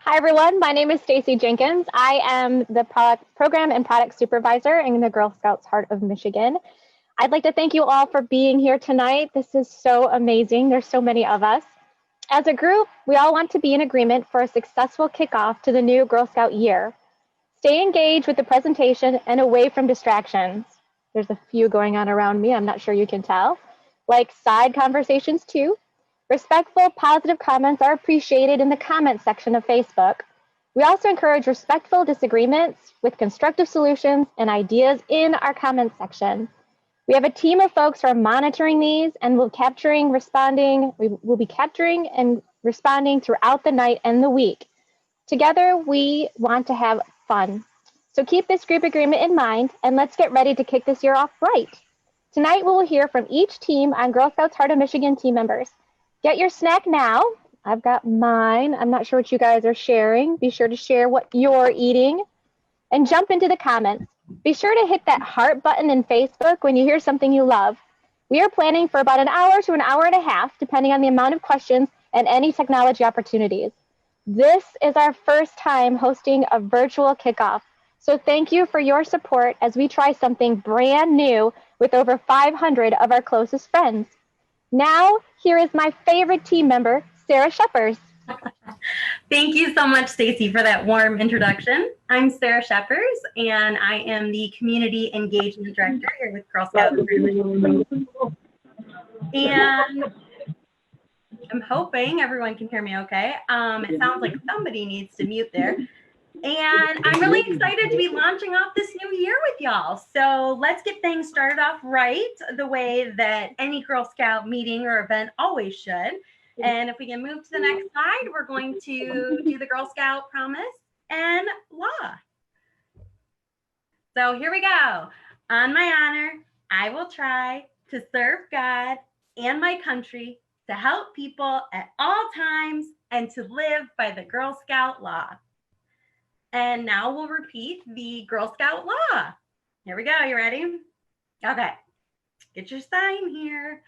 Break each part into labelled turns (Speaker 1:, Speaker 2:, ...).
Speaker 1: Hi, everyone. My name is Stacy Jenkins. I am the Program and Product Supervisor in the Girl Scouts Heart of Michigan. I'd like to thank you all for being here tonight. This is so amazing. There's so many of us. As a group, we all want to be in agreement for a successful kickoff to the new Girl Scout year. Stay engaged with the presentation and away from distractions. There's a few going on around me. I'm not sure you can tell. Like side conversations too. Respectful, positive comments are appreciated in the comments section of Facebook. We also encourage respectful disagreements with constructive solutions and ideas in our comments section. We have a team of folks who are monitoring these and will be capturing and responding throughout the night and the week. Together, we want to have fun. So keep this group agreement in mind and let's get ready to kick this year off right. Tonight, we will hear from each team on Girl Scouts Heart of Michigan team members. Get your snack now. I've got mine. I'm not sure what you guys are sharing. Be sure to share what you're eating and jump into the comments. Be sure to hit that heart button in Facebook when you hear something you love. We are planning for about an hour to an hour and a half, depending on the amount of questions and any technology opportunities. This is our first time hosting a virtual kickoff. So thank you for your support as we try something brand new with over 500 of our closest friends. Now, here is my favorite team member, Sarah Sheppers.
Speaker 2: Thank you so much, Stacy, for that warm introduction. I'm Sarah Sheppers, and I am the Community Engagement Director here with Girl Scouts. And I'm hoping everyone can hear me okay. It sounds like somebody needs to mute there. And I'm really excited to be launching off this new year with y'all. So let's get things started off right, the way that any Girl Scout meeting or event always should. And if we can move to the next slide, we're going to do the Girl Scout promise and law. So here we go. On my honor, I will try to serve God and my country, to help people at all times, and to live by the Girl Scout law. And now we'll repeat the Girl Scout law. Here we go. You ready? Okay. Get your sign here.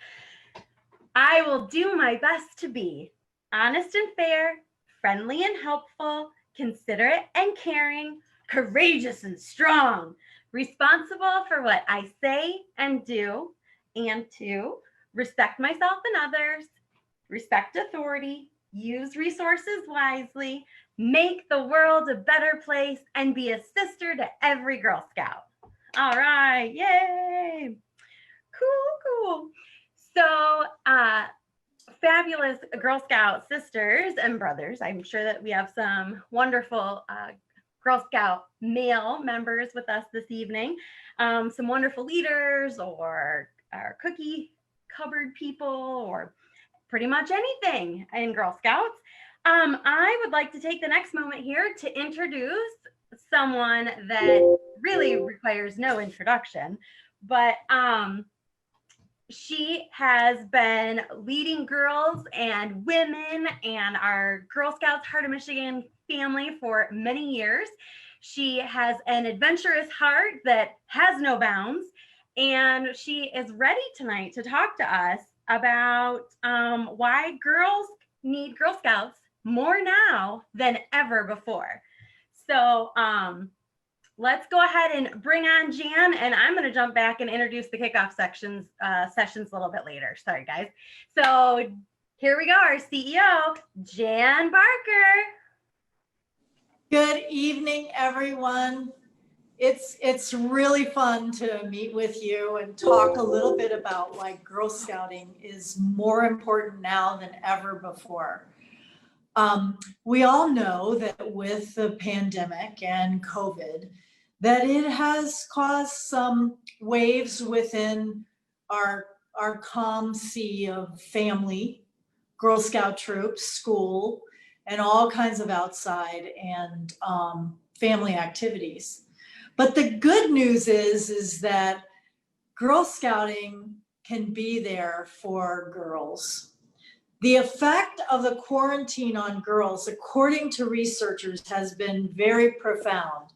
Speaker 2: I will do my best to be honest and fair, friendly and helpful, considerate and caring, courageous and strong, responsible for what I say and do, and to respect myself and others, respect authority, use resources wisely, make the world a better place, and be a sister to every Girl Scout. All right, yay. Cool. So fabulous Girl Scout sisters and brothers. I'm sure that we have some wonderful Girl Scout male members with us this evening. Some wonderful leaders or cookie cupboard people or pretty much anything in Girl Scouts. I would like to take the next moment here to introduce someone that really requires no introduction, but she has been leading girls and women and our Girl Scouts Heart of Michigan family for many years. She has an adventurous heart that has no bounds, and she is ready tonight to talk to us about why girls need Girl Scouts more now than ever before. So let's go ahead and bring on Jan, and I'm going to jump back and introduce the kickoff sessions a little bit later. Sorry, guys. So here we go, our CEO, Jan Barker.
Speaker 3: Good evening, everyone. It's really fun to meet with you and talk a little bit about why Girl Scouting is more important now than ever before. We all know that with the pandemic and COVID, that it has caused some waves within our calm sea of family, Girl Scout troops, school, and all kinds of outside and family activities. But the good news is that Girl Scouting can be there for girls. The effect of the quarantine on girls, according to researchers, has been very profound.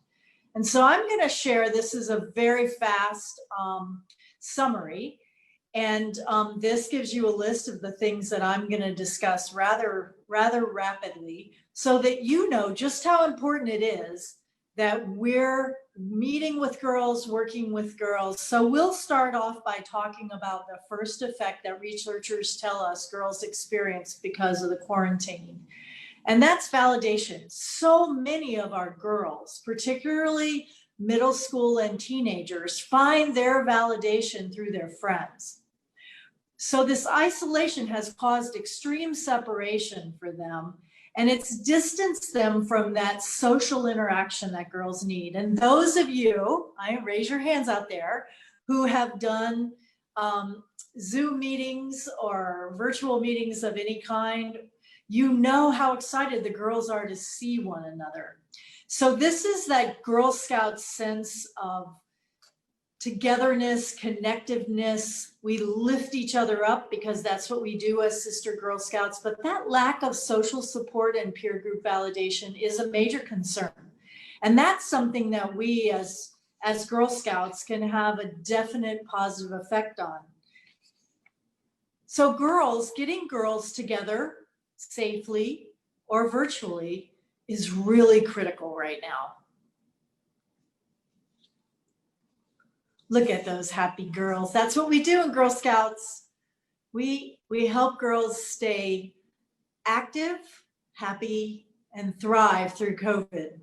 Speaker 3: And so I'm going to share, this is a very fast summary, And this gives you a list of the things that I'm going to discuss rather rapidly so that you know just how important it is that we're meeting with girls, working with girls. So we'll start off by talking about the first effect that researchers tell us girls experience because of the quarantine. And that's validation. So many of our girls, particularly middle school and teenagers, find their validation through their friends. So this isolation has caused extreme separation for them, and it's distanced them from that social interaction that girls need. And those of you, raise your hands out there, who have done Zoom meetings or virtual meetings of any kind, you know how excited the girls are to see one another. So this is that Girl Scout sense of togetherness, connectiveness. We lift each other up because that's what we do as sister Girl Scouts. But that lack of social support and peer group validation is a major concern. And that's something that we as Girl Scouts can have a definite positive effect on. So getting girls together safely or virtually is really critical right now. Look at those happy girls. That's what we do in Girl Scouts. We help girls stay active, happy, and thrive through COVID.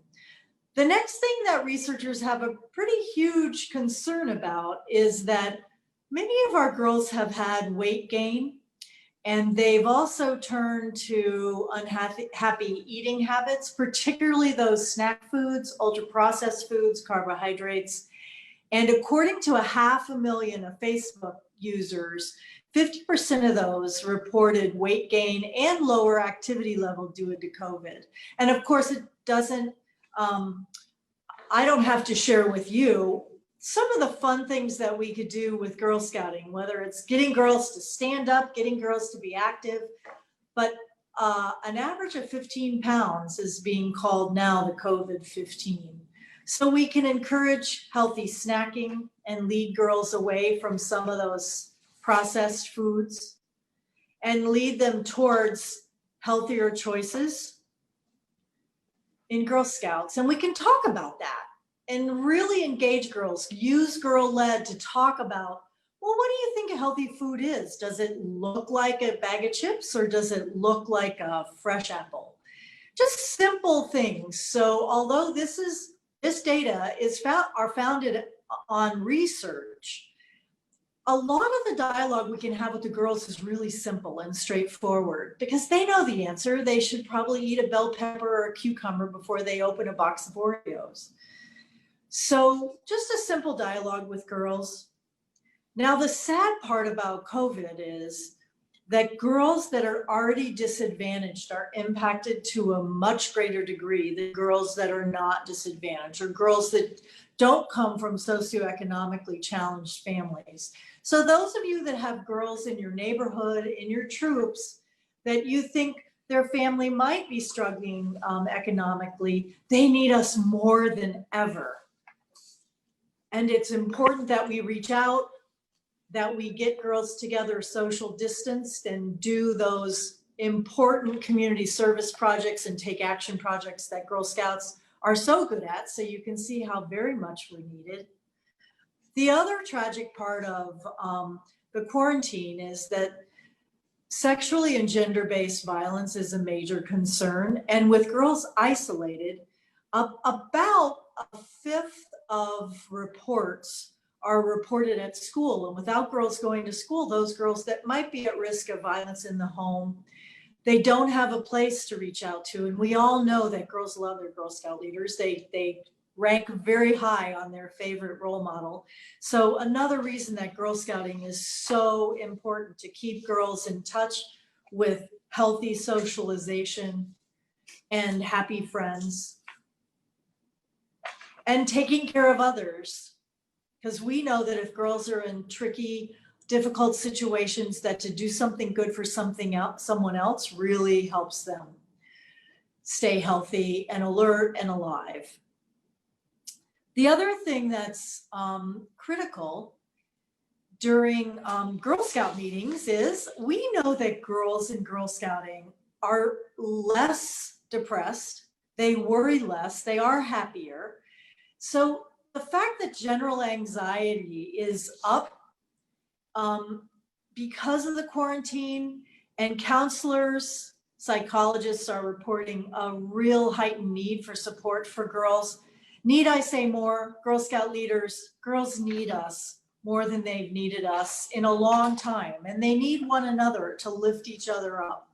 Speaker 3: The next thing that researchers have a pretty huge concern about is that many of our girls have had weight gain, and they've also turned to unhappy eating habits, particularly those snack foods, ultra-processed foods, carbohydrates. And according to 500,000 of Facebook users, 50% of those reported weight gain and lower activity level due to COVID. And of course, it doesn't, I don't have to share with you some of the fun things that we could do with Girl Scouting, whether it's getting girls to stand up, getting girls to be active, but an average of 15 pounds is being called now the COVID-15. So we can encourage healthy snacking and lead girls away from some of those processed foods and lead them towards healthier choices in Girl Scouts. And we can talk about that and really engage girls, use girl-led to talk about, well, what do you think a healthy food is? Does it look like a bag of chips or does it look like a fresh apple? Just simple things. So although this data are founded on research, a lot of the dialogue we can have with the girls is really simple and straightforward because they know the answer. They should probably eat a bell pepper or a cucumber before they open a box of Oreos. So just a simple dialogue with girls. Now, the sad part about COVID is that girls that are already disadvantaged are impacted to a much greater degree than girls that are not disadvantaged or girls that don't come from socioeconomically challenged families. So those of you that have girls in your neighborhood, in your troops, that you think their family might be struggling economically, they need us more than ever. And it's important that we reach out, that we get girls together social distanced and do those important community service projects and take action projects that Girl Scouts are so good at. So you can see how very much we're needed. The other tragic part of the quarantine is that sexually and gender-based violence is a major concern. And with girls isolated, about a fifth of reports are reported at school. And without girls going to school, those girls that might be at risk of violence in the home, they don't have a place to reach out to. And we all know that girls love their Girl Scout leaders. They rank very high on their favorite role model. So another reason that Girl Scouting is so important, to keep girls in touch with healthy socialization and happy friends and taking care of others. Because we know that if girls are in tricky, difficult situations, that to do something good for someone else really helps them stay healthy and alert and alive. The other thing that's critical during Girl Scout meetings is we know that girls in Girl Scouting are less depressed, they worry less, they are happier. So the fact that general anxiety is up because of the quarantine, and counselors, psychologists are reporting a real heightened need for support for girls. Need I say more? Girl Scout leaders, girls need us more than they've needed us in a long time, and they need one another to lift each other up.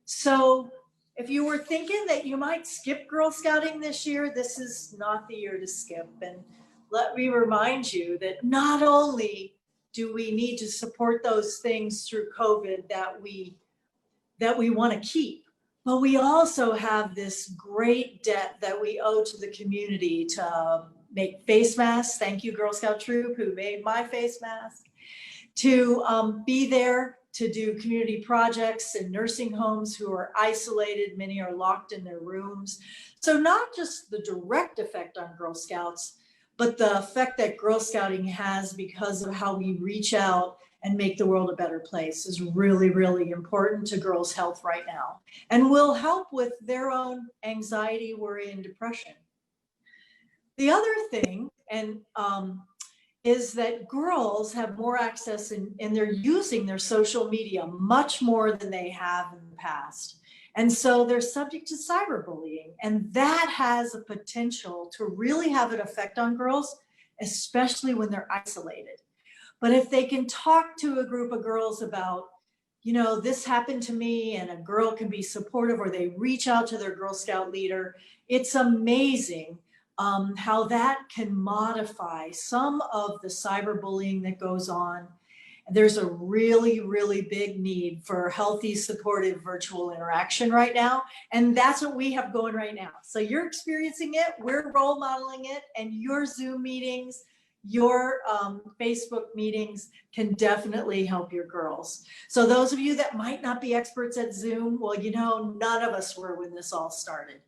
Speaker 3: So if you were thinking that you might skip Girl Scouting this year, this is not the year to skip. And let me remind you that not only do we need to support those things through COVID that we want to keep, but we also have this great debt that we owe to the community to make face masks. Thank you, Girl Scout Troop, who made my face mask. To be there to do community projects in nursing homes who are isolated. Many are locked in their rooms. So not just the direct effect on Girl Scouts, but the effect that Girl Scouting has because of how we reach out and make the world a better place is really, really important to girls' health right now, and will help with their own anxiety, worry, and depression. The other thing, is that girls have more access and they're using their social media much more than they have in the past. And so they're subject to cyberbullying, and that has a potential to really have an effect on girls, especially when they're isolated. But if they can talk to a group of girls about, you know, this happened to me, and a girl can be supportive, or they reach out to their Girl Scout leader, it's amazing how that can modify some of the cyberbullying that goes on. There's a really, really big need for healthy, supportive virtual interaction right now. And that's what we have going right now. So you're experiencing it, we're role modeling it, and your Zoom meetings, your Facebook meetings can definitely help your girls. So those of you that might not be experts at Zoom, well, you know, none of us were when this all started.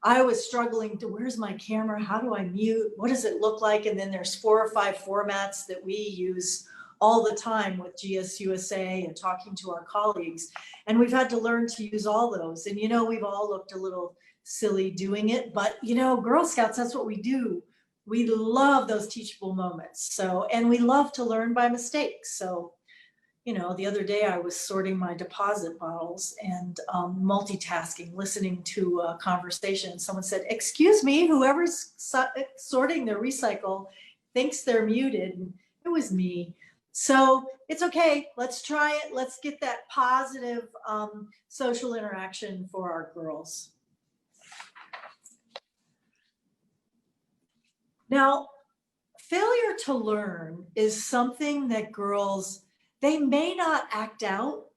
Speaker 3: I was struggling to, where's my camera? How do I mute? What does it look like? And then there's 4 or 5 formats that we use all the time with GSUSA and talking to our colleagues. And we've had to learn to use all those. And, you know, we've all looked a little silly doing it, but, you know, Girl Scouts, that's what we do. We love those teachable moments. So, and we love to learn by mistakes. So, you know, the other day I was sorting my deposit bottles and multitasking, listening to a conversation. Someone said, excuse me, whoever's sorting their recycle thinks they're muted. And it was me. So it's okay. Let's try it. Let's get that positive social interaction for our girls. Now, failure to learn is something that girls, they may not act out,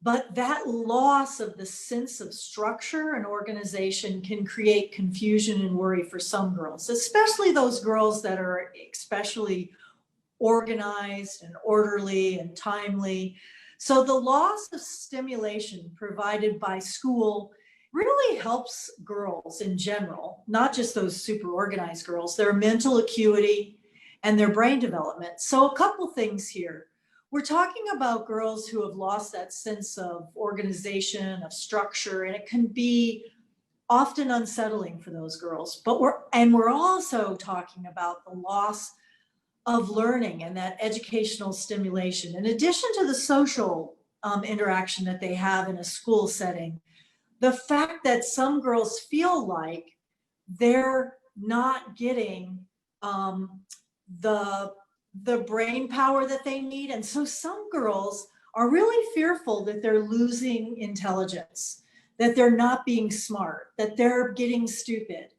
Speaker 3: but that loss of the sense of structure and organization can create confusion and worry for some girls, especially those girls that are especially organized and orderly and timely. So the loss of stimulation provided by school really helps girls in general, not just those super organized girls, their mental acuity and their brain development. So a couple things here. We're talking about girls who have lost that sense of organization, of structure, and it can be often unsettling for those girls. But we're also talking about the loss of learning and that educational stimulation, in addition to the social interaction that they have in a school setting. The fact that some girls feel like they're not getting the brain power that they need. And so some girls are really fearful that they're losing intelligence, that they're not being smart, that they're getting stupid.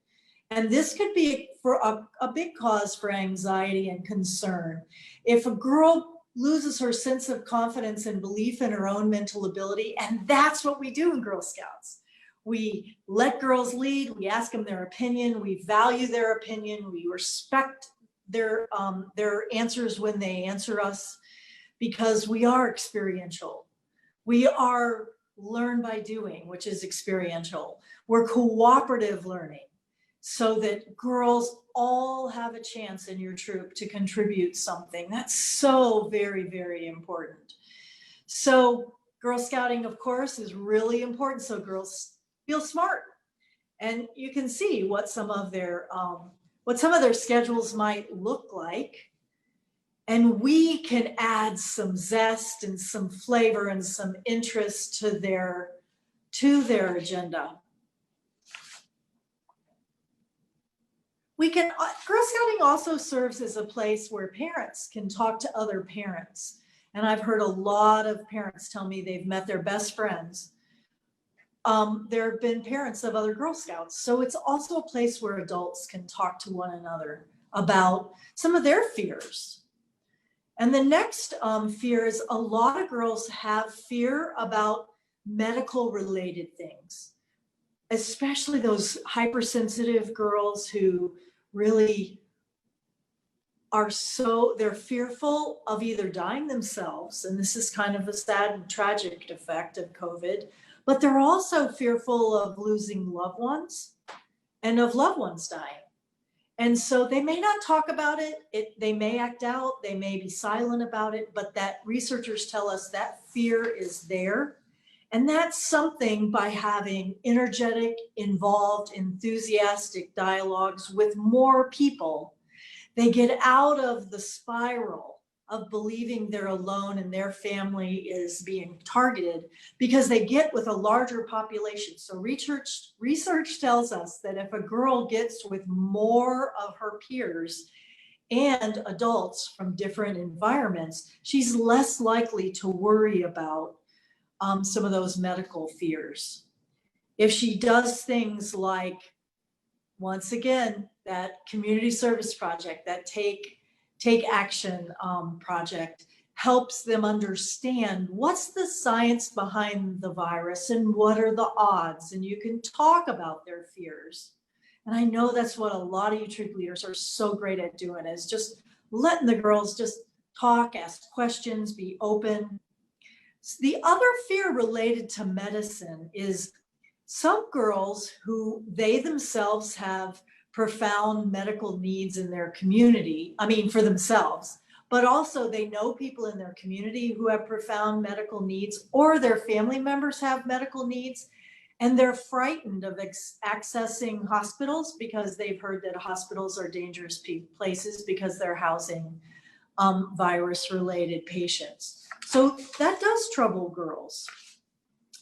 Speaker 3: And this could be for a big cause for anxiety and concern. If a girl loses her sense of confidence and belief in her own mental ability, and that's what we do in Girl Scouts. We let girls lead, we ask them their opinion, we value their opinion, we respect their answers when they answer us, because we are experiential. We are learn by doing, which is experiential. We're cooperative learning. so that girls all have a chance in your troop to contribute something. That's so very, very important. So Girl Scouting, of course, is really important so girls feel smart. And you can see what some of their schedules might look like. And we can add some zest and some flavor and some interest to their agenda. Girl Scouting also serves as a place where parents can talk to other parents. And I've heard a lot of parents tell me they've met their best friends. There have been parents of other Girl Scouts. So it's also a place where adults can talk to one another about some of their fears. And the next fear is a lot of girls have fear about medical related things, especially those hypersensitive girls who really they're fearful of either dying themselves, and this is kind of a sad and tragic effect of COVID, but they're also fearful of losing loved ones and of loved ones dying. And so they may not talk about it, they may act out, they may be silent about it, but that researchers tell us that fear is there. And that's something by having energetic, involved, enthusiastic dialogues with more people, they get out of the spiral of believing they're alone and their family is being targeted, because they get with a larger population. So research tells us that if a girl gets with more of her peers and adults from different environments, she's less likely to worry about some of those medical fears. If she does things like, once again, that community service project, that take action project, helps them understand what's the science behind the virus and what are the odds, and you can talk about their fears. And I know that's what a lot of you troop leaders are so great at doing, is just letting the girls just talk, ask questions, be open. The other fear related to medicine is some girls who they themselves have profound medical needs in their community, for themselves, but also they know people in their community who have profound medical needs, or their family members have medical needs, and they're frightened of accessing hospitals because they've heard that hospitals are dangerous places because they're housing virus-related patients. So that does trouble girls.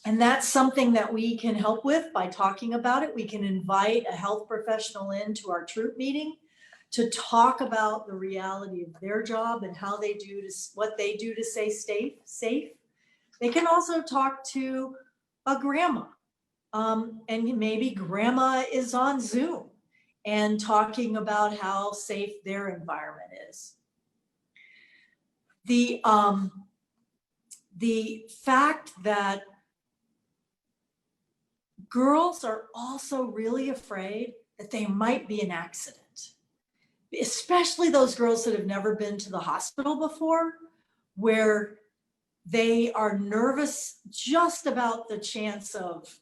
Speaker 3: And that's something that we can help with by talking about it. We can invite a health professional into our troop meeting to talk about the reality of their job and how they do what they do to stay safe. They can also talk to a grandma, and maybe grandma is on Zoom and talking about how safe their environment is. The fact that girls are also really afraid that they might be an accident, especially those girls that have never been to the hospital before, where they are nervous just about the chance of,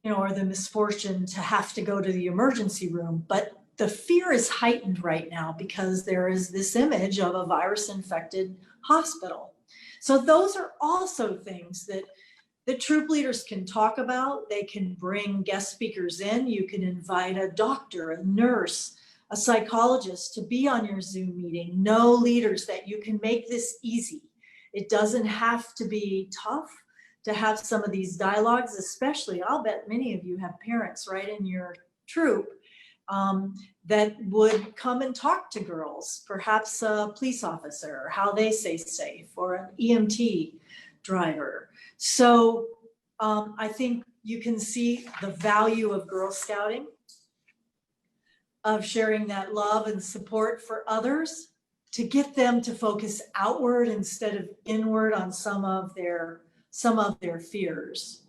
Speaker 3: or the misfortune to have to go to the emergency room. But the fear is heightened right now because there is this image of a virus-infected hospital. So those are also things that the troop leaders can talk about. They can bring guest speakers in. You can invite a doctor, a nurse, a psychologist to be on your Zoom meeting. Know leaders that you can make this easy. It doesn't have to be tough to have some of these dialogues, especially, I'll bet many of you have parents right in your troop that would come and talk to girls, perhaps a police officer, how they stay safe, or an EMT driver. So I think you can see the value of Girl Scouting, of sharing that love and support for others to get them to focus outward instead of inward on some of their fears.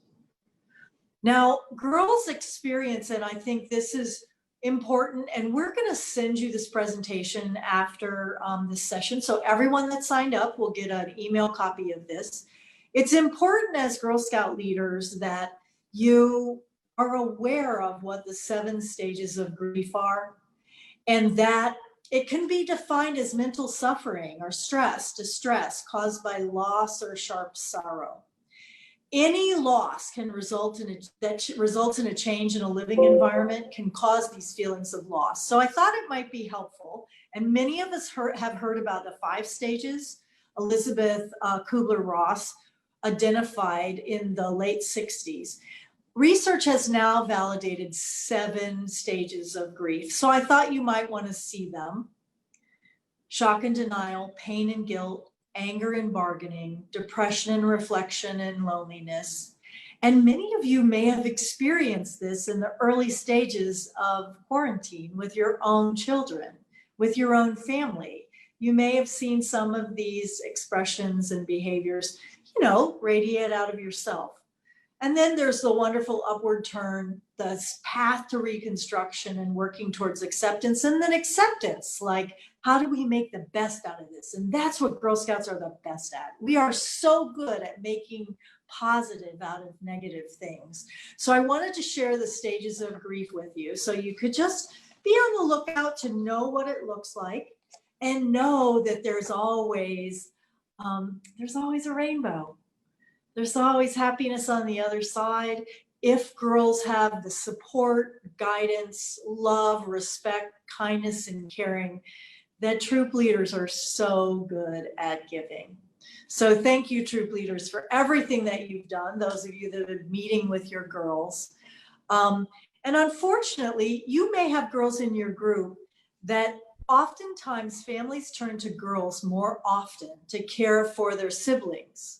Speaker 3: Now, girls experience, and I think this is important, and we're going to send you this presentation after this session. So everyone that signed up will get an email copy of this. It's important as Girl Scout leaders that you are aware of what the 7 stages of grief are, and that it can be defined as mental suffering or stress, distress caused by loss or sharp sorrow. Any loss can result in results in a change in a living environment can cause these feelings of loss. So I thought it might be helpful, and many of us have heard about the 5 stages Elizabeth Kubler-Ross identified in the late 60s. Research has now validated 7 stages of grief. So I thought you might want to see them. Shock and denial, pain and guilt, anger and bargaining, depression and reflection and loneliness. And many of you may have experienced this in the early stages of quarantine with your own children, with your own family. You may have seen some of these expressions and behaviors, radiate out of yourself. And then there's the wonderful upward turn, the path to reconstruction and working towards acceptance. And then acceptance, like, how do we make the best out of this? And that's what Girl Scouts are the best at. We are so good at making positive out of negative things. So I wanted to share the stages of grief with you so you could just be on the lookout to know what it looks like and know that there's always a rainbow. There's always happiness on the other side if girls have the support, guidance, love, respect, kindness, and caring that troop leaders are so good at giving. So thank you, troop leaders, for everything that you've done, those of you that have been meeting with your girls. And unfortunately, you may have girls in your group that oftentimes families turn to girls more often to care for their siblings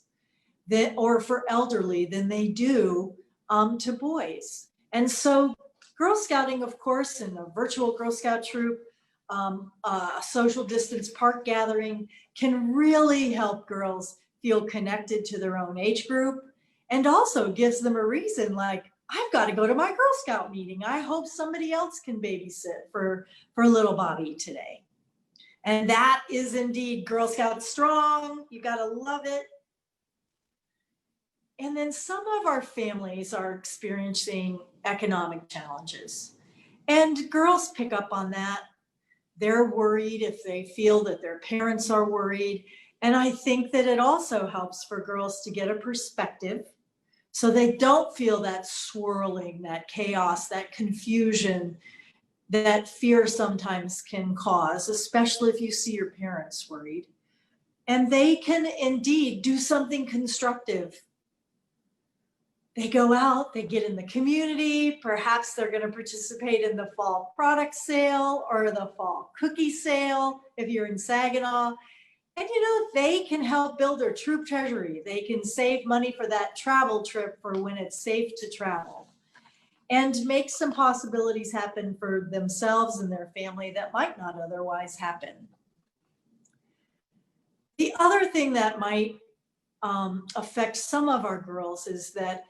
Speaker 3: or for elderly than they do to boys. And so Girl Scouting, of course, in a virtual Girl Scout troop, a social distance park gathering can really help girls feel connected to their own age group, and also gives them a reason, like, I've got to go to my Girl Scout meeting. I hope somebody else can babysit for little Bobby today. And that is indeed Girl Scout strong. You got to love it. And then some of our families are experiencing economic challenges, and girls pick up on that. They're worried if they feel that their parents are worried. And I think that it also helps for girls to get a perspective so they don't feel that swirling, that chaos, that confusion that fear sometimes can cause, especially if you see your parents worried. And they can indeed do something constructive. They go out, they get in the community, perhaps they're going to participate in the fall product sale or the fall cookie sale if you're in Saginaw. And they can help build their troop treasury. They can save money for that travel trip for when it's safe to travel, and make some possibilities happen for themselves and their family that might not otherwise happen. The other thing that might affect some of our girls is that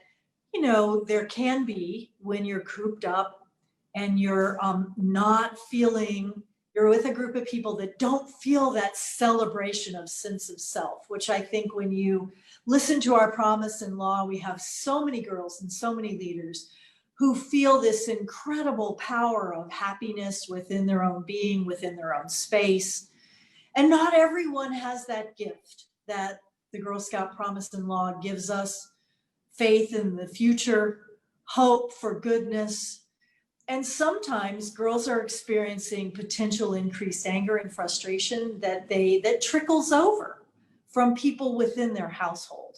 Speaker 3: there can be, when you're cooped up and you're not feeling, you're with a group of people that don't feel that celebration of sense of self, which I think when you listen to our promise in law, we have so many girls and so many leaders who feel this incredible power of happiness within their own being, within their own space. And not everyone has that gift that the Girl Scout Promise in Law gives us. Faith in the future, hope for goodness. And sometimes girls are experiencing potential increased anger and frustration that trickles over from people within their household.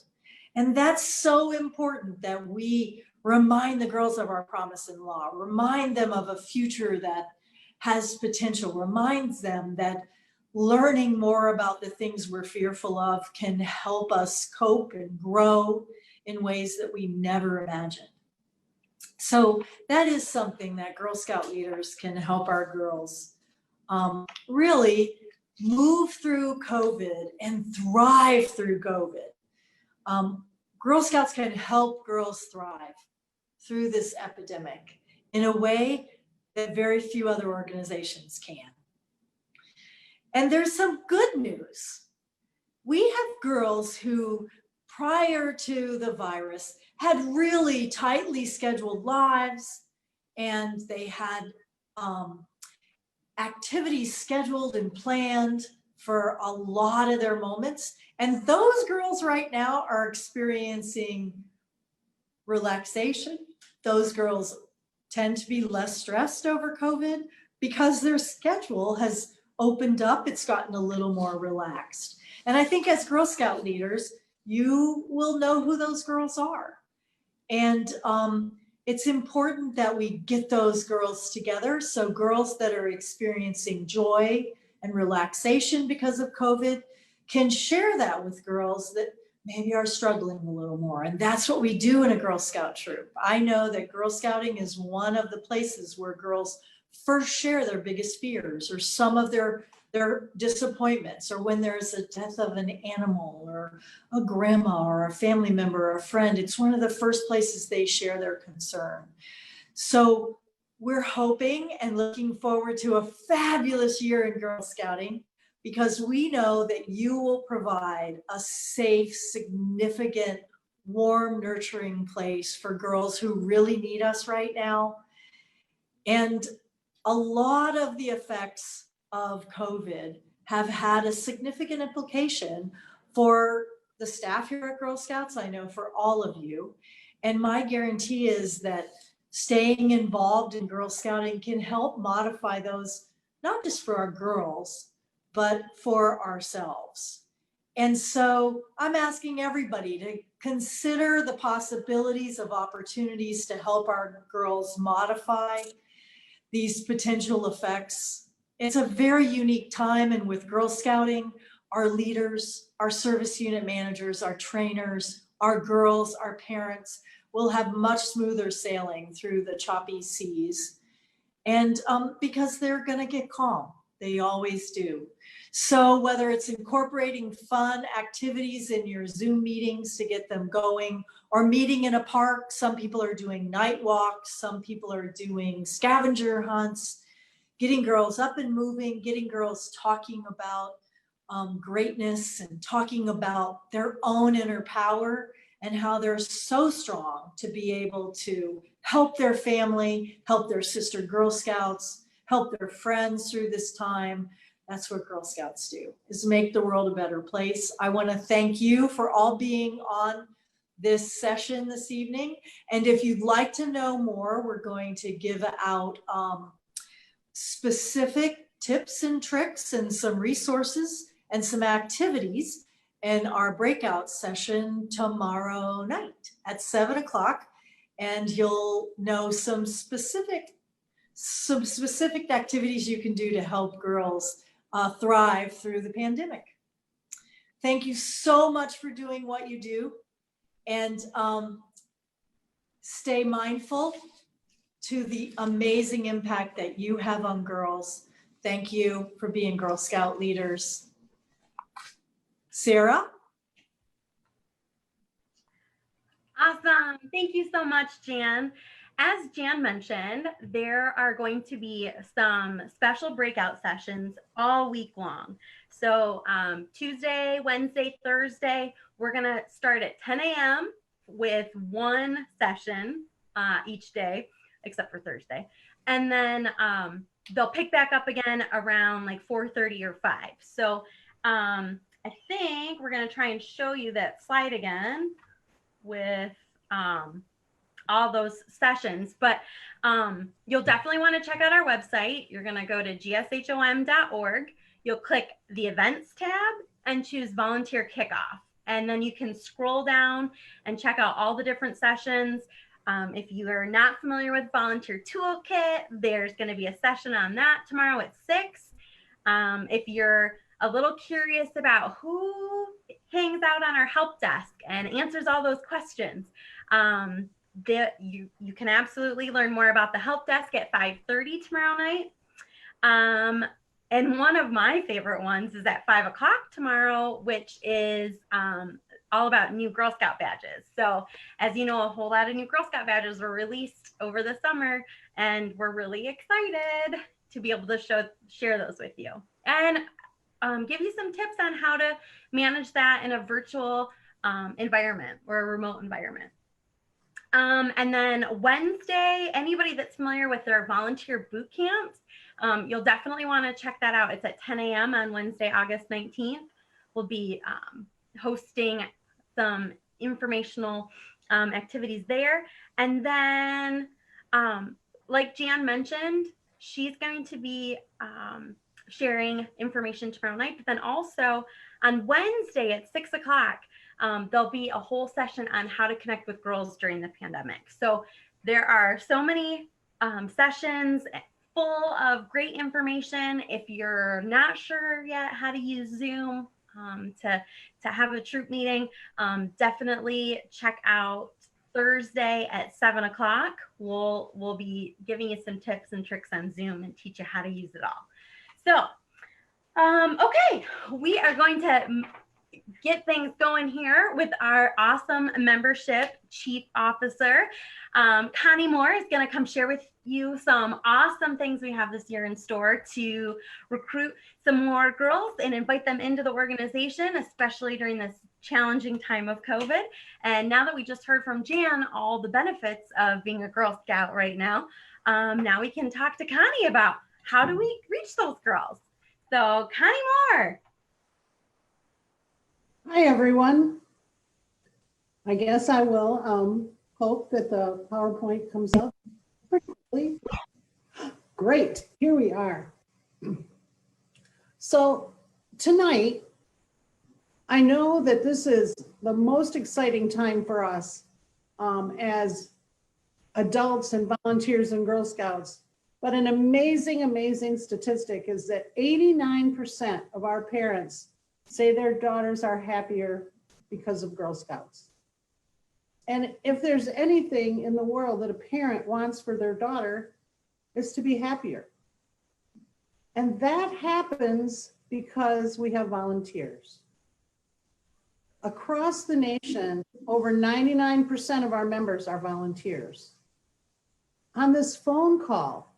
Speaker 3: And that's so important that we remind the girls of our promise in law, remind them of a future that has potential, reminds them that learning more about the things we're fearful of can help us cope and grow in ways that we never imagined. So that is something that Girl Scout leaders can help our girls really move through COVID and thrive through COVID. Girl Scouts can help girls thrive through this epidemic in a way that very few other organizations can. And there's some good news. We have girls who prior to the virus had really tightly scheduled lives, and they had activities scheduled and planned for a lot of their moments. And those girls right now are experiencing relaxation. Those girls tend to be less stressed over COVID because their schedule has opened up. It's gotten a little more relaxed. And I think as Girl Scout leaders, you will know who those girls are. And it's important that we get those girls together. So girls that are experiencing joy and relaxation because of COVID can share that with girls that maybe are struggling a little more. And that's what we do in a Girl Scout troop. I know that Girl Scouting is one of the places where girls first share their biggest fears or some of their disappointments, or when there's a death of an animal or a grandma or a family member or a friend. It's one of the first places they share their concern. So we're hoping and looking forward to a fabulous year in Girl Scouting, because we know that you will provide a safe, significant, warm, nurturing place for girls who really need us right now. And a lot of the effects of COVID have had a significant implication for the staff here at Girl Scouts, I know for all of you. And my guarantee is that staying involved in Girl Scouting can help modify those, not just for our girls, but for ourselves. And so I'm asking everybody to consider the possibilities of opportunities to help our girls modify these potential effects. It's a very unique time, and with Girl Scouting, our leaders, our service unit managers, our trainers, our girls, our parents will have much smoother sailing through the choppy seas. And because they're gonna get calm, they always do. So whether it's incorporating fun activities in your Zoom meetings to get them going, or meeting in a park, some people are doing night walks, some people are doing scavenger hunts, getting girls up and moving, getting girls talking about greatness and talking about their own inner power and how they're so strong to be able to help their family, help their sister Girl Scouts, help their friends through this time. That's what Girl Scouts do, is make the world a better place. I want to thank you for all being on this session this evening. And if you'd like to know more, we're going to give out specific tips and tricks and some resources and some activities in our breakout session tomorrow night at 7 o'clock. And you'll know some specific activities you can do to help girls thrive through the pandemic. Thank you so much for doing what you do, and stay mindful to the amazing impact that you have on girls. Thank you for being Girl Scout leaders. Sarah?
Speaker 2: Awesome. Thank you so much, Jan. As Jan mentioned, there are going to be some special breakout sessions all week long. So Tuesday, Wednesday, Thursday, we're going to start at 10 a.m. with one session each day, except for Thursday. And then they'll pick back up again around like 4:30 or 5. So I think we're going to try and show you that slide again with all those sessions, but you'll definitely want to check out our website. You're going to go to gshom.org. You'll click the events tab and choose volunteer kickoff. And then you can scroll down and check out all the different sessions. If you are not familiar with Volunteer Toolkit, there's going to be a session on that tomorrow at 6. If you're a little curious about who hangs out on our help desk and answers all those questions, you can absolutely learn more about the help desk at 5:30 tomorrow night. And one of my favorite ones is at 5 o'clock tomorrow, which is all about new Girl Scout badges. So as you know, a whole lot of new Girl Scout badges were released over the summer, and we're really excited to be able to share those with you and give you some tips on how to manage that in a virtual environment or a remote environment. And then Wednesday, anybody that's familiar with their volunteer boot camps, you'll definitely want to check that out. It's at 10 a.m. on Wednesday, August 19th. We'll be hosting some informational activities there. And then, like Jan mentioned, she's going to be sharing information tomorrow night, but then also on Wednesday at 6 o'clock, there'll be a whole session on how to connect with girls during the pandemic. So there are so many sessions full of great information. If you're not sure yet how to use Zoom to have a troop meeting, definitely check out Thursday at 7 o'clock. We'll be giving you some tips and tricks on Zoom and teach you how to use it all. So, okay, we are going to get things going here with our awesome membership chief officer. Connie Moore is going to come share with you some awesome things we have this year in store to recruit some more girls and invite them into the organization, especially during this challenging time of COVID. And now that we just heard from Jan all the benefits of being a Girl Scout right now, now we can talk to Connie about how do we reach those girls. So Connie Moore.
Speaker 4: Hi, everyone. I guess I will hope that the PowerPoint comes up pretty quickly. Great, here we are. So tonight, I know that this is the most exciting time for us as adults and volunteers and Girl Scouts. But an amazing, amazing statistic is that 89% of our parents say their daughters are happier because of Girl Scouts. And if there's anything in the world that a parent wants for their daughter, is to be happier. And that happens because we have volunteers. Across the nation, over 99% of our members are volunteers. On this phone call,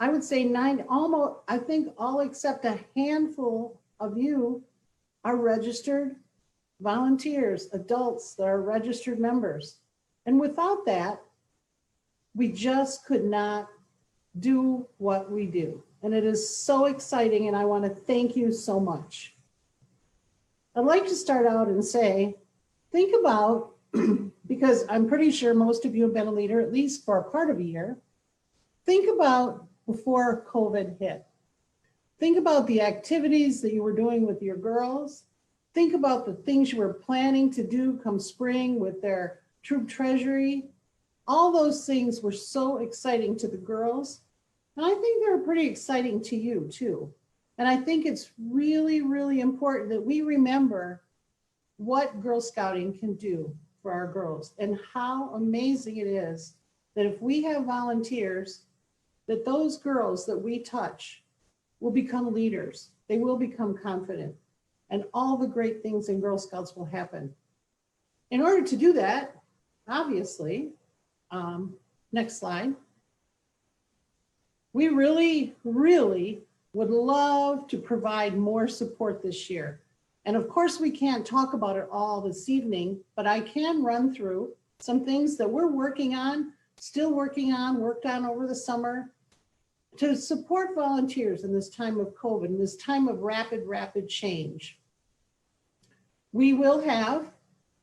Speaker 4: I would say I think all except a handful of you are registered volunteers, adults that are registered members. And without that, we just could not do what we do. And it is so exciting, and I want to thank you so much. I'd like to start out and say, think about, because I'm pretty sure most of you have been a leader at least for a part of a year, think about before COVID hit. Think about the activities that you were doing with your girls. Think about the things you were planning to do come spring with their troop treasury. All those things were so exciting to the girls. And I think they're pretty exciting to you too. And I think it's really, really important that we remember what Girl Scouting can do for our girls and how amazing it is that if we have volunteers, that those girls that we touch will become leaders. They will become confident, and all the great things in Girl Scouts will happen. In order to do that, obviously, next slide, we really, really would love to provide more support this year. And of course, we can't talk about it all this evening, but I can run through some things that we're working on, worked on over the summer to support volunteers in this time of COVID, in this time of rapid change. We will have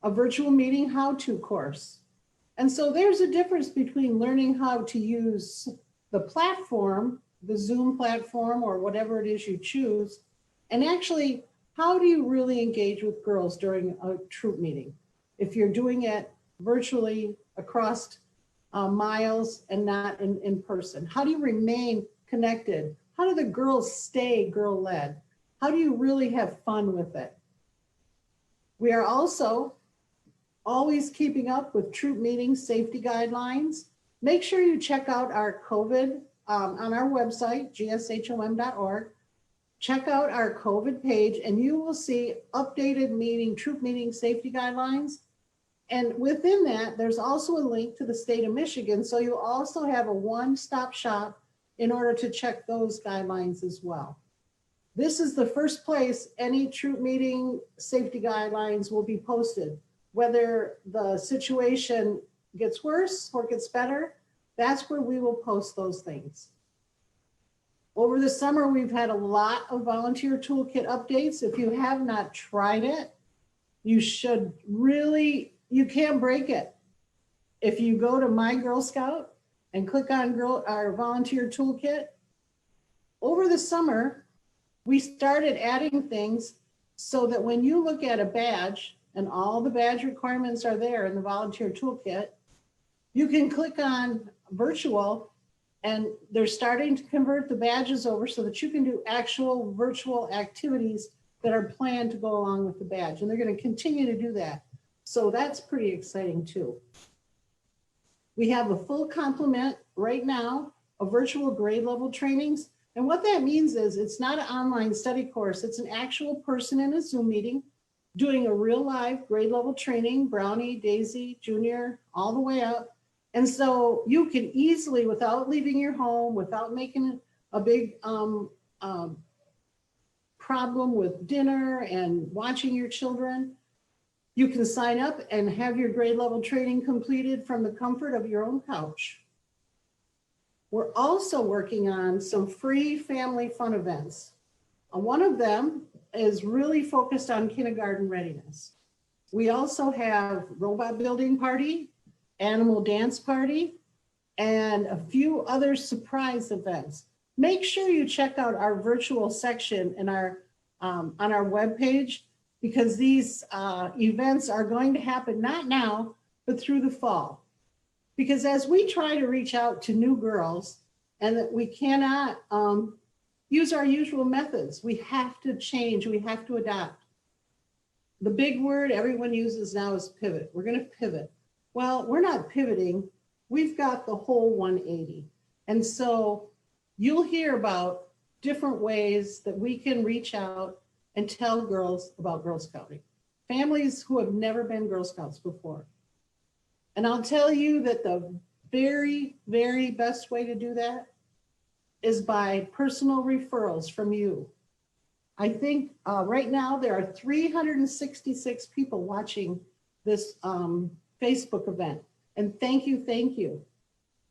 Speaker 4: a virtual meeting how-to course. And so there's a difference between learning how to use the platform, the Zoom platform, or whatever it is you choose, and actually, how do you really engage with girls during a troop meeting? If you're doing it virtually across miles and not in person, how do you remain connected? How do the girls stay girl-led? How do you really have fun with it? We are also always keeping up with troop meeting safety guidelines. Make sure you check out our COVID on our website, gshom.org. Check out our COVID page and you will see updated troop meeting safety guidelines. And within that, there's also a link to the state of Michigan. So you also have a one-stop shop in order to check those guidelines as well. This is the first place any troop meeting safety guidelines will be posted. whether the situation gets worse or gets better, that's where we will post those things. Over the summer, we've had a lot of volunteer toolkit updates. If you have not tried it, you should really, you can't break it. If you go to My Girl Scout and click on our volunteer toolkit, over the summer, we started adding things so that when you look at a badge and all the badge requirements are there in the volunteer toolkit, you can click on virtual, and they're starting to convert the badges over so that you can do actual virtual activities that are planned to go along with the badge. And they're going to continue to do that. So that's pretty exciting too. We have a full complement right now of virtual grade level trainings. And what that means is it's not an online study course. It's an actual person in a Zoom meeting doing a real live grade level training, Brownie, Daisy, Junior, all the way up. And so you can easily, without leaving your home, without making a big problem with dinner and watching your children, you can sign up and have your grade level training completed from the comfort of your own couch. We're also working on some free family fun events. One of them is really focused on kindergarten readiness. We also have robot building party, animal dance party, and a few other surprise events. Make sure you check out our virtual section in our on our webpage, because these events are going to happen not now, but through the fall. Because as we try to reach out to new girls, and that we cannot use our usual methods, we have to change, we have to adapt. The big word everyone uses now is pivot. We're going to pivot. Well, we're not pivoting. We've got the whole 180. And so you'll hear about different ways that we can reach out and tell girls about Girl Scouting. Families who have never been Girl Scouts before. And I'll tell you that the very, very best way to do that is by personal referrals from you. I think right now there are 366 people watching this Facebook event. And thank you, thank you.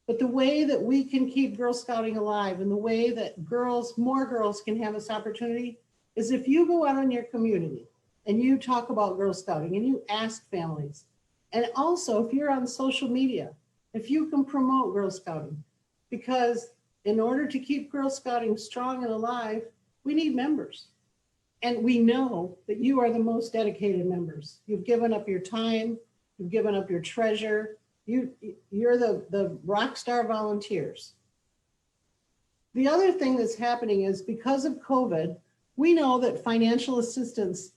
Speaker 4: But the way that we can keep Girl Scouting alive and the way that more girls can have this opportunity is if you go out in your community and you talk about Girl Scouting and you ask families. And also if you're on social media, if you can promote Girl Scouting, because in order to keep Girl Scouting strong and alive, we need members. And we know that you are the most dedicated members. You've given up your time, you've given up your treasure. You're the rock star volunteers. The other thing that's happening is because of COVID, we know that financial assistance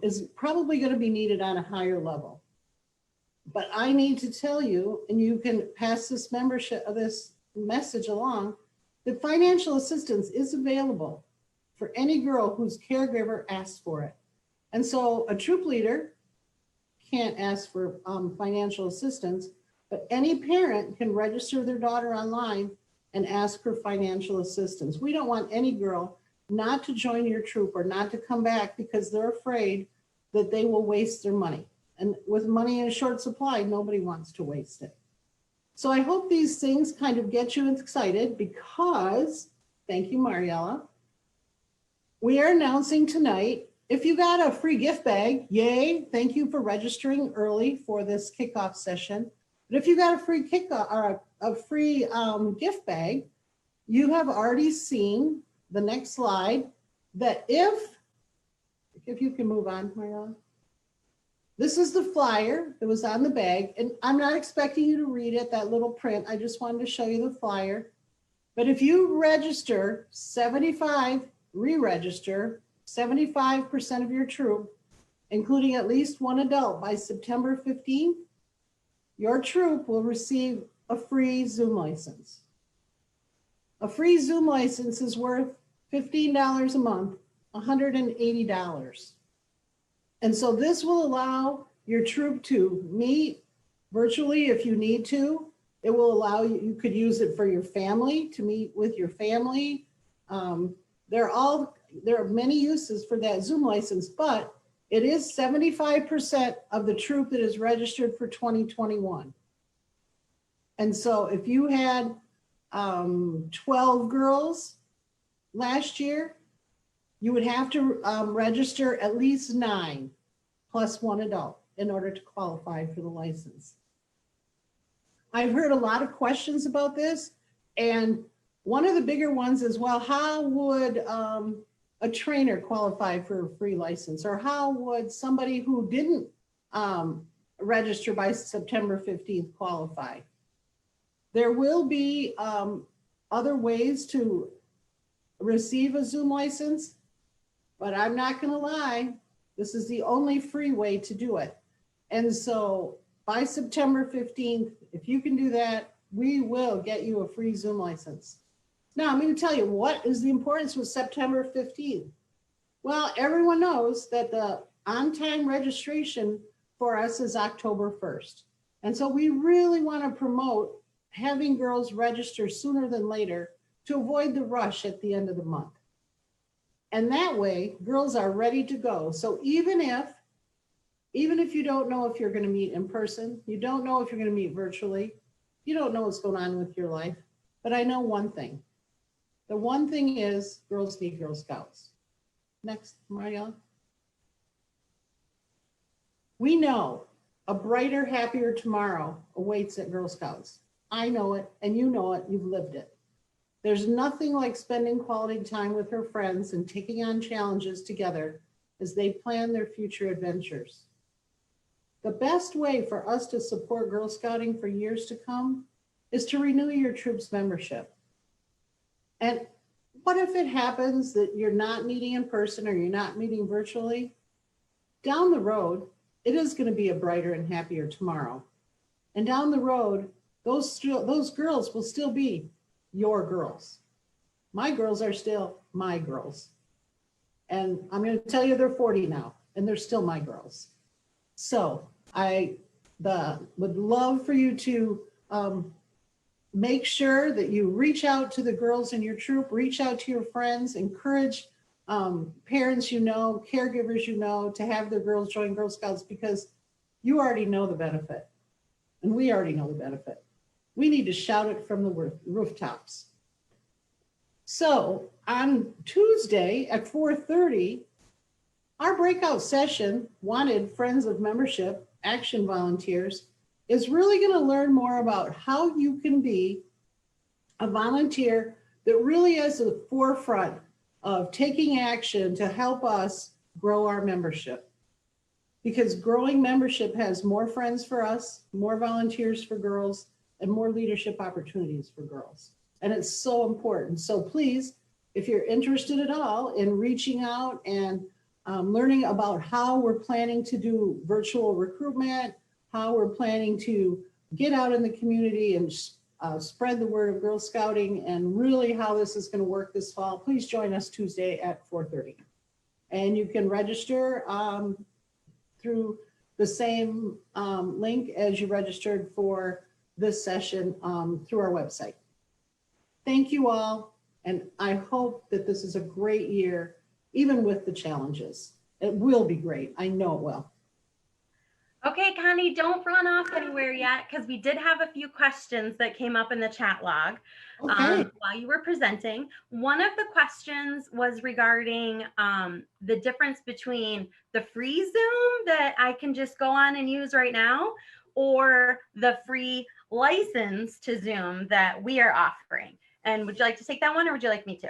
Speaker 4: is probably going to be needed on a higher level. But I need to tell you, and you can pass this message along, that financial assistance is available for any girl whose caregiver asks for it. And so a troop leader can't ask for financial assistance, but any parent can register their daughter online and ask for financial assistance. We don't want any girl not to join your troop or not to come back because they're afraid that they will waste their money. And with money in short supply, nobody wants to waste it. So I hope these things kind of get you excited because, thank you, Mariella, we are announcing tonight, if you got a free gift bag, yay, thank you for registering early for this kickoff session. But if you got a free kickoff or a free gift bag, you have already seen the next slide that if you can move on, Mariella. This is the flyer that was on the bag, and I'm not expecting you to read it, that little print. I just wanted to show you the flyer. But if you register 75% of your troop, including at least one adult by September 15th, your troop will receive a free Zoom license. A free Zoom license is worth $15 a month, $180. And so this will allow your troop to meet virtually if you need to. It will allow you could use it for your family, to meet with your family. There are many uses for that Zoom license, but It is 75% of the troop that is registered for 2021. And so if you had 12 girls last year, you would have to register at least 9 plus 1 adult in order to qualify for the license. I've heard a lot of questions about this, and one of the bigger ones is, well, how would a trainer qualify for a free license? Or how would somebody who didn't register by September 15th qualify? There will be other ways to receive a Zoom license, but I'm not going to lie, this is the only free way to do it. And so by September 15th, if you can do that, we will get you a free Zoom license. Now, I'm going to tell you what is the importance with September 15th. Well, everyone knows that the on-time registration for us is October 1st. And so we really want to promote having girls register sooner than later to avoid the rush at the end of the month. And that way, girls are ready to go. So even if you don't know if you're going to meet in person, you don't know if you're going to meet virtually, you don't know what's going on with your life, but I know one thing. The one thing is girls need Girl Scouts. Next, Mariella. We know a brighter, happier tomorrow awaits at Girl Scouts. I know it, and you know it, you've lived it. There's nothing like spending quality time with her friends and taking on challenges together as they plan their future adventures. The best way for us to support Girl Scouting for years to come is to renew your troop's membership. And what if it happens that you're not meeting in person or you're not meeting virtually? Down the road, it is going to be a brighter and happier tomorrow. And down the road, those girls will still be your girls. My girls are still my girls. And I'm going to tell you they're 40 now, and they're still my girls. So I would love for you to make sure that you reach out to the girls in your troop, reach out to your friends, encourage parents you know, caregivers you know, to have their girls join Girl Scouts, because you already know the benefit, and we already know the benefit. We need to shout it from the rooftops. So on Tuesday at 4:30, our breakout session, Wanted Friends of Membership Action Volunteers, is really going to learn more about how you can be a volunteer that really is at the forefront of taking action to help us grow our membership. Because growing membership has more friends for us, more volunteers for girls, and more leadership opportunities for girls. And it's so important. So please, if you're interested at all in reaching out and learning about how we're planning to do virtual recruitment, how we're planning to get out in the community and spread the word of Girl Scouting, and really how this is going to work this fall, please join us Tuesday at 4:30. And you can register through the same link as you registered for this session through our website. Thank you all, and I hope that this is a great year, even with the challenges. It will be great. I know it will.
Speaker 2: Okay, Connie, don't run off anywhere yet, because we did have a few questions that came up in the chat log while you were presenting. One of the questions was regarding the difference between the free Zoom that I can just go on and use right now, or the free license to Zoom that we are offering. And would you like to take that one, or would you like me to?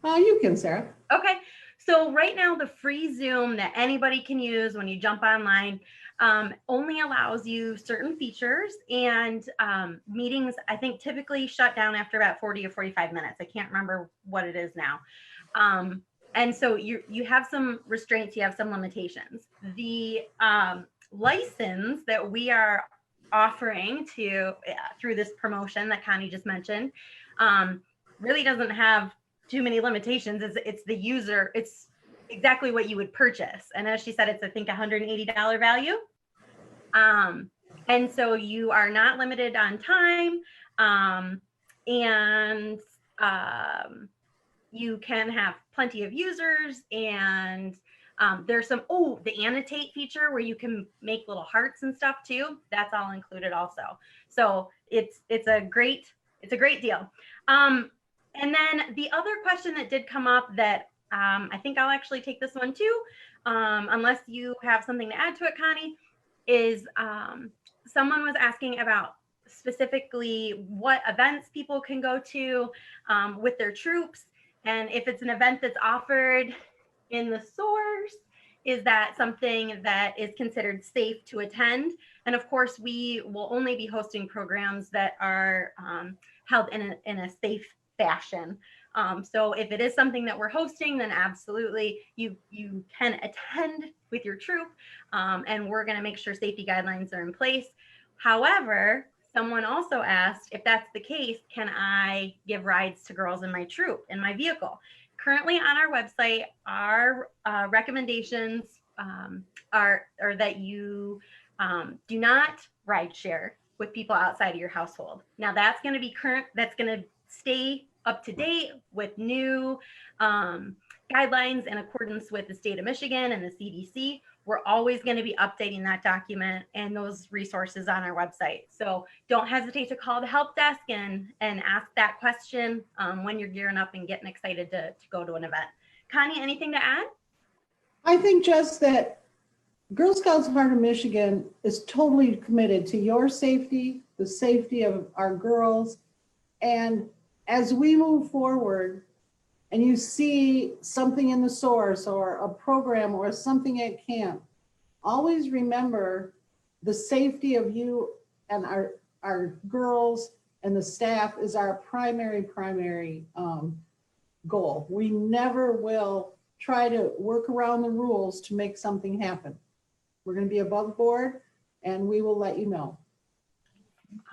Speaker 4: You can, Sarah.
Speaker 2: Okay. So right now, the free Zoom that anybody can use when you jump online only allows you certain features, and meetings, I think, typically shut down after about 40 or 45 minutes. I can't remember what it is now. And so you have some restraints, you have some limitations. The license that we are offering to through this promotion that Connie just mentioned really doesn't have too many limitations. It's the user, it's exactly what you would purchase. And as she said, it's, I think, $180 value. And so you are not limited on time, and you can have plenty of users, and There's some, the annotate feature where you can make little hearts and stuff too. That's all included also. So it's a great deal. And then the other question that did come up that I think I'll actually take this one too, unless you have something to add to it, Connie, is someone was asking about specifically what events people can go to with their troops, and if it's an event that's offered in the source, is that something that is considered safe to attend? And of course, we will only be hosting programs that are held in a safe fashion. So if it is something that we're hosting, then absolutely you can attend with your troop, and we're going to make sure safety guidelines are in place. However, someone also asked, if that's the case, can I give rides to girls in my troop, in my vehicle? Currently on our website, our recommendations are that you do not ride share with people outside of your household. Now that's going to be current, that's going to stay up to date with new guidelines in accordance with the state of Michigan and the CDC. We're always going to be updating that document and those resources on our website. So don't hesitate to call the help desk and ask that question when you're gearing up and getting excited to go to an event. Connie, anything to add?
Speaker 4: I think just that Girl Scouts of Heart of Michigan is totally committed to your safety, the safety of our girls. And as we move forward and you see something in the source or a program or something at camp, always remember the safety of you and our girls and the staff is our primary goal. We never will try to work around the rules to make something happen. We're going to be above board and we will let you know.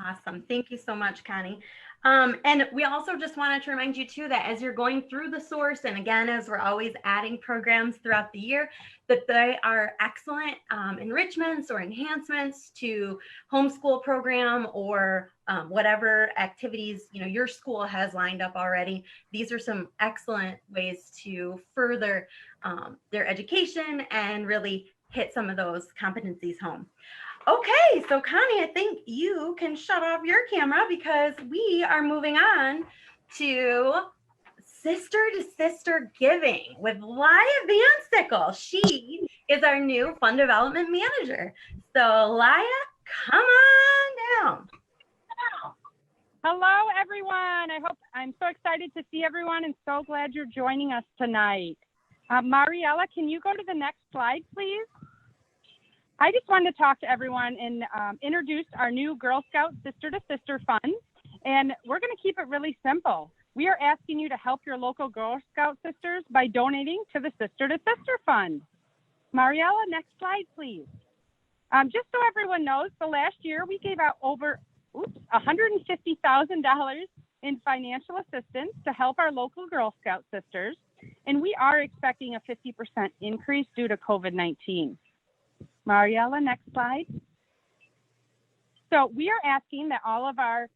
Speaker 2: Awesome. Thank you so much, Connie. And we also just wanted to remind you too that as you're going through the source, and again, as we're always adding programs throughout the year, that they are excellent enrichments or enhancements to homeschool program or whatever activities your school has lined up already. These are some excellent ways to further their education and really hit some of those competencies home. Okay, so Connie, I think you can shut off your camera because we are moving on to Sister to Sister Giving with Lyah Vansickle. She is our new Fund Development Manager. So Lyah, come on down.
Speaker 5: Hello, everyone. I'm so excited to see everyone and so glad you're joining us tonight. Mariella, can you go to the next slide, please? I just wanted to talk to everyone and introduce our new Girl Scout Sister to Sister Fund. And we're going to keep it really simple. We are asking you to help your local Girl Scout sisters by donating to the Sister to Sister Fund. Mariella, next slide, please. Just so everyone knows, the last year we gave out over $150,000 in financial assistance to help our local Girl Scout sisters. And we are expecting a 50% increase due to COVID-19. Mariella, next slide. So we are asking that all of our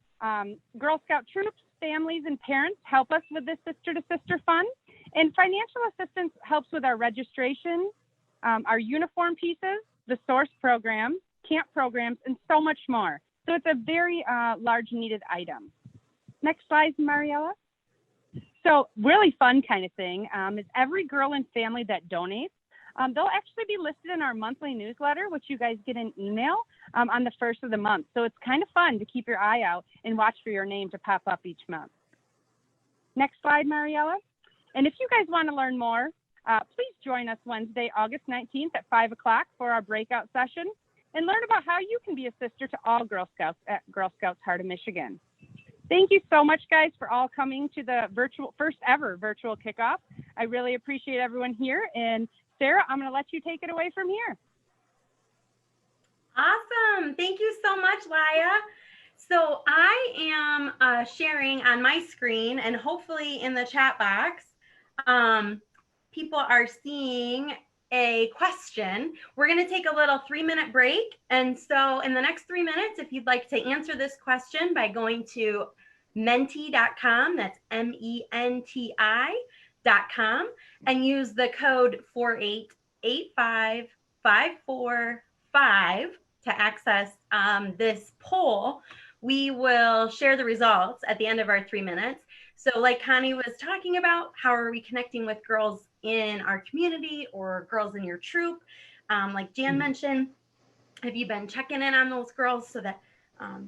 Speaker 5: Girl Scout troops, families, and parents help us with this Sister to Sister Fund. And financial assistance helps with our registration, our uniform pieces, the source program, camp programs, and so much more. So it's a very large needed item. Next slide, Mariella. So really fun kind of thing is every girl and family that donates, they'll actually be listed in our monthly newsletter, which you guys get an email on the first of the month. So it's kind of fun to keep your eye out and watch for your name to pop up each month. Next slide, Mariella. And if you guys want to learn more, please join us Wednesday, August 19th at 5 o'clock for our breakout session and learn about how you can be a sister to all Girl Scouts at Girl Scouts Heart of Michigan. Thank you so much, guys, for all coming to the first ever virtual kickoff. I really appreciate everyone here. And Sarah, I'm going to let you take it away from here.
Speaker 2: Awesome. Thank you so much, Lyah. So I am sharing on my screen and hopefully in the chat box, people are seeing a question. We're going to take a little 3-minute break. And so in the next 3 minutes, if you'd like to answer this question by going to menti.com, that's MENTI.com, and use the code 85545 to access this poll. We will share the results at the end of our 3 minutes. So like Connie was talking about, how are we connecting with girls in our community or girls in your troop? Like Jan mentioned, have you been checking in on those girls so that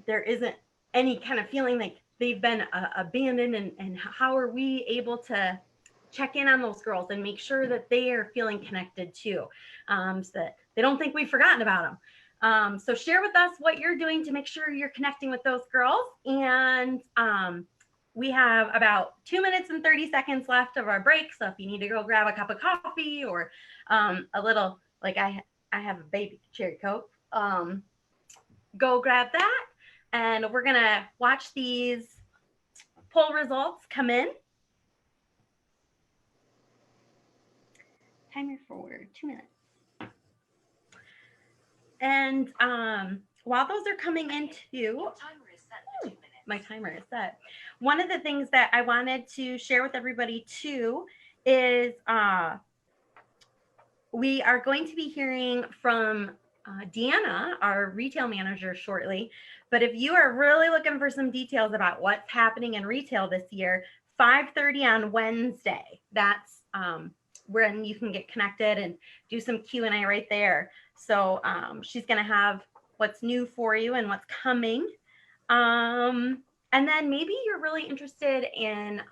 Speaker 2: there isn't any kind of feeling like they've been abandoned, and how are we able to check in on those girls and make sure that they are feeling connected too, so that they don't think we've forgotten about them. So share with us what you're doing to make sure you're connecting with those girls. And we have about 2 minutes and 30 seconds left of our break. So if you need to go grab a cup of coffee or a little, like I have a baby cherry Coke, go grab that. And we're gonna watch these poll results come in. Timer for 2 minutes. And while those are coming into, my timer is set. One of the things that I wanted to share with everybody too is we are going to be hearing from Deanna, our retail manager, shortly. But if you are really looking for some details about what's happening in retail this year, 5:30 on Wednesday, that's when you can get connected and do some Q&A right there. So she's going to have what's new for you and what's coming. And then maybe you're really interested in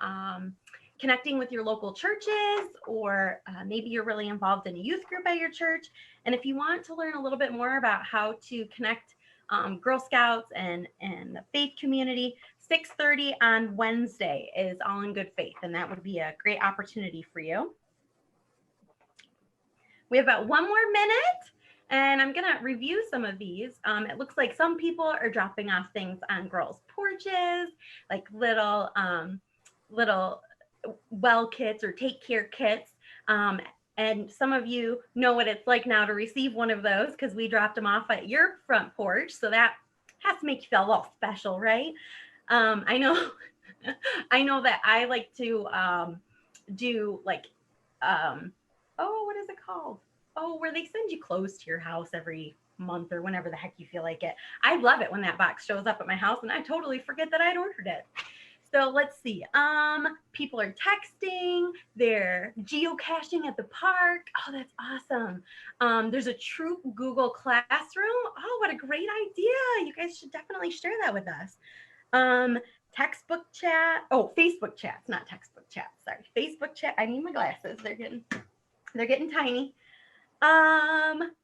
Speaker 2: connecting with your local churches, or maybe you're really involved in a youth group at your church. And if you want to learn a little bit more about how to connect Girl Scouts and the faith community, 6:30 on Wednesday is All in Good Faith, and that would be a great opportunity for you. We have about 1 more minute, and I'm gonna review some of these. It looks like some people are dropping off things on girls' porches, like little well kits or take care kits. And some of you know what it's like now to receive one of those, because we dropped them off at your front porch. So that has to make you feel a little special, right? I know, I know that I like to do like, oh, what is it called? Oh, where they send you clothes to your house every month or whenever the heck you feel like it. I love it when that box shows up at my house and I totally forget that I'd ordered it. So let's see. People are texting, they're geocaching at the park. Oh, that's awesome. There's a troop Google Classroom. Oh, what a great idea. You guys should definitely share that with us. Textbook chat. Oh, Facebook chats, not textbook chats. Sorry. Facebook chat. I need my glasses. They're getting tiny.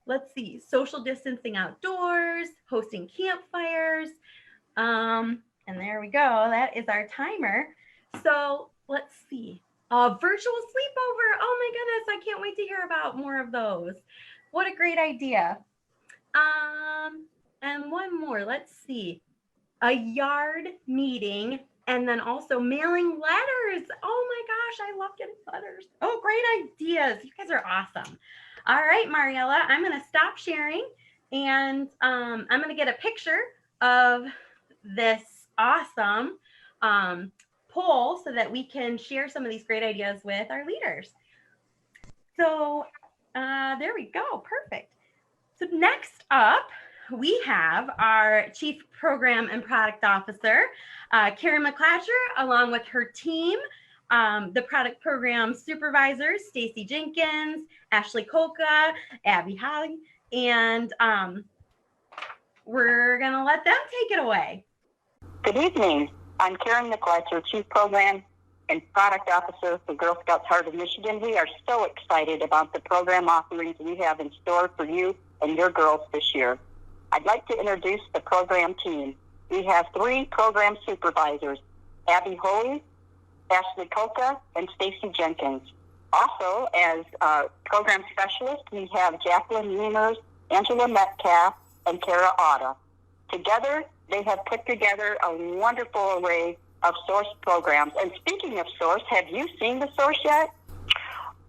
Speaker 2: Let's see. Social distancing outdoors, hosting campfires. And there we go. That is our timer. So let's see. Virtual sleepover. Oh my goodness. I can't wait to hear about more of those. What a great idea. And one more. Let's see. A yard meeting, and then also mailing letters. Oh my gosh. I love getting letters. Oh, great ideas. You guys are awesome. All right, Mariella, I'm going to stop sharing, and I'm going to get a picture of this awesome poll so that we can share some of these great ideas with our leaders. So there we go. Perfect. So next up, we have our Chief Program and Product Officer, Karen Micklatcher, along with her team, the product program supervisors, Stacy Jenkins, Ashley.K, Abby.H, and we're going to let them take it away.
Speaker 6: Good evening. I'm Karen Micklatcher, Chief Program and Product Officer for Girl Scouts Heart of Michigan. We are so excited about the program offerings we have in store for you and your girls this year. I'd like to introduce the program team. We have 3 program supervisors, Abby.H, Ashley.K, and Stacy Jenkins. Also, as program specialists, we have Jacqueline Reimers, Angela Metcalf, and Kara Otta. Together, they have put together a wonderful array of SOURCE programs. And speaking of SOURCE, have you seen the SOURCE yet?